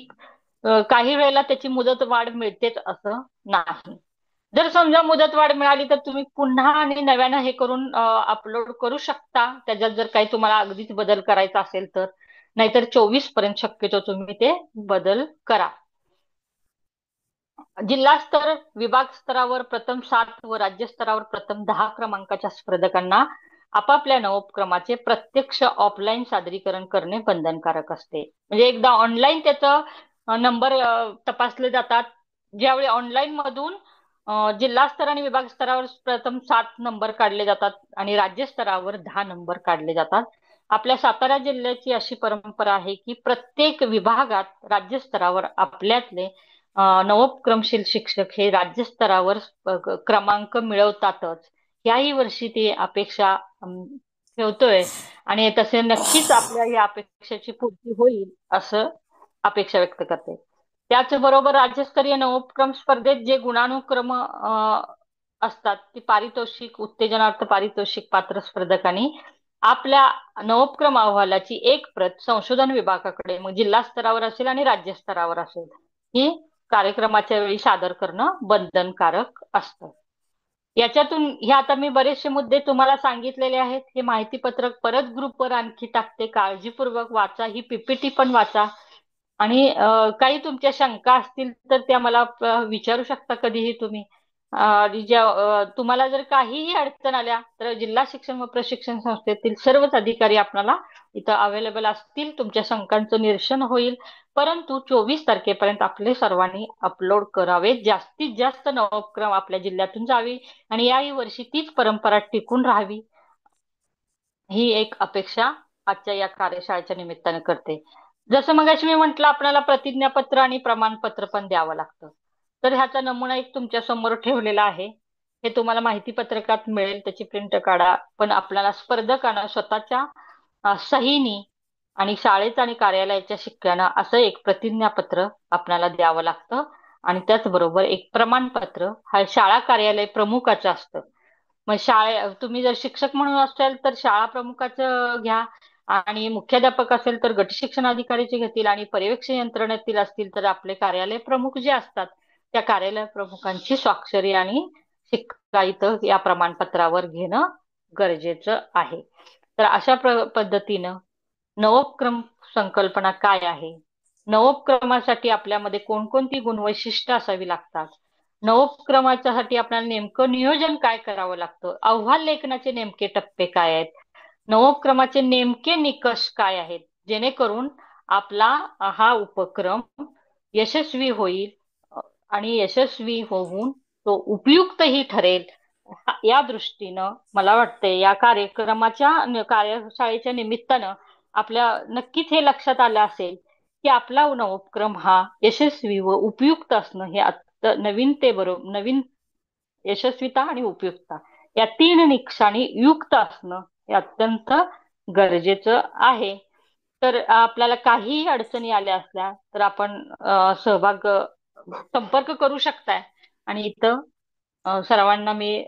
काही वेळेला त्याची मुदत वाढ मिळतेच असं नाही. जर समजा मुदत वाढ मिळाली तर तुम्ही पुन्हा आणि नव्यानं हे करून अपलोड करू शकता. त्याच्यात जर काही तुम्हाला अगदीच बदल करायचा असेल तर, नाहीतर 24 पर्यंत शक्यतो तुम्ही ते बदल करा. जिल्हा स्तर, विभाग स्तरावर प्रथम 7 व राज्य स्तरावर प्रथम 10 क्रमांकाच्या स्पर्धकांना आपापल्या नवोपक्रमाचे प्रत्यक्ष ऑफलाईन सादरीकरण करणे बंधनकारक असते. म्हणजे एकदा ऑनलाईन त्याचं नंबर तपासले जातात. ज्यावेळी ऑनलाईन मधून जिल्हा स्तर आणि विभाग स्तरावर प्रथम 7 नंबर काढले जातात आणि राज्य स्तरावर 10 नंबर काढले जातात. आपल्या सातारा जिल्ह्याची अशी परंपरा आहे की प्रत्येक विभागात राज्य स्तरावर आपल्यातले नवोपक्रमशील शिक्षक हे राज्य स्तरावर क्रमांक मिळवतातच. याही वर्षी ती अपेक्षा ठेवतोय आणि तसे नक्कीच आपल्या या अपेक्षेची पूर्ती होईल असं अपेक्षा व्यक्त करते. त्याचबरोबर राज्यस्तरीय नवोपक्रम स्पर्धेत जे गुणानुक्रम असतात ती पारितोषिक, उत्तेजनार्थ पारितोषिक पात्र स्पर्धकांनी आपल्या नवोपक्रम अहवालाची एक प्रत संशोधन विभागाकडे, मग जिल्हा स्तरावर असेल आणि राज्य स्तरावर असेल, ही कार्यक्रमाच्या वेळी सादर करणं बंधनकारक असतं. याच्यातून हे आता मी बरेचसे मुद्दे तुम्हाला सांगितलेले आहेत. हे माहितीपत्रक परत ग्रुपवर आणखी टाकते, काळजीपूर्वक वाचा. ही PPT पण वाचा आणि काही तुमच्या शंका असतील तर त्या मला विचारू शकता कधीही तुम्ही. आणि तुम्हाला जर काहीही अडचण आल्या तर जिल्हा शिक्षण व प्रशिक्षण संस्थेतील सर्वच अधिकारी आपल्याला इथं अवेलेबल असतील. तुमच्या शंकांचं निरसन होईल. परंतु 24 तारखेपर्यंत आपले सर्वांनी अपलोड करावे. जास्तीत जास्त नवोपक्रम आपल्या जिल्ह्यातून जावी आणि याही वर्षी तीच परंपरा टिकून राहावी, ही एक अपेक्षा आजच्या या कार्यशाळेच्या निमित्ताने करते. जसं मगाशी मी म्हटलं, आपल्याला प्रतिज्ञापत्र आणि प्रमाणपत्र पण द्यावं लागतं. तर ह्याचा नमुना एक तुमच्या समोर ठेवलेला आहे. हे तुम्हाला माहिती पत्रकात मिळेल, त्याची प्रिंट काढा. पण आपल्याला स्पर्धकांना स्वतःच्या सहीनी आणि शाळेचं आणि कार्यालयाच्या शिक्क्यानं असं एक प्रतिज्ञापत्र आपल्याला द्यावं लागतं. आणि त्याचबरोबर एक प्रमाणपत्र हा शाळा कार्यालय प्रमुखाचं असतं. मग तुम्ही जर शिक्षक म्हणून असाल तर शाळा प्रमुखाचं घ्या, आणि मुख्याध्यापक असेल तर गट शिक्षण अधिकारीचे घेतील, आणि पर्यवेक्षण यंत्रणेतील असतील तर आपले कार्यालय प्रमुख जे असतात त्या कार्यालय प्रमुखांची स्वाक्षरी आणि शिक्का इथं या प्रमाणपत्रावर घेणं गरजेचं आहे. तर अशा पद्धतीनं नवोपक्रम संकल्पना काय आहे, नवोपक्रमासाठी आपल्यामध्ये कोणकोणती गुणवैशिष्ट्य असावी लागतात, नवोपक्रमाच्यासाठी आपल्याला नेमकं नियोजन काय करावं लागतं, अहवाल लेखनाचे नेमके टप्पे काय आहेत, नवोपक्रमाचे नेमके निकष काय आहेत, जेणेकरून आपला हा उपक्रम यशस्वी होईल आणि यशस्वी होऊन तो उपयुक्तही ठरेल. या दृष्टीनं मला वाटतंय या कार्यशाळेच्या निमित्तानं आपल्या नक्कीच हे लक्षात आलं असेल की आपला नवोपक्रम हा यशस्वी व उपयुक्त असणं हे नवीन यशस्वीता आणि उपयुक्तता या तीन निकषांनी युक्त असणं हे अत्यंत गरजेचं आहे. तर आपल्याला काहीही अडचणी आल्या असल्या तर आपण संपर्क करू शकताय. आणि इथं सर्वांना मी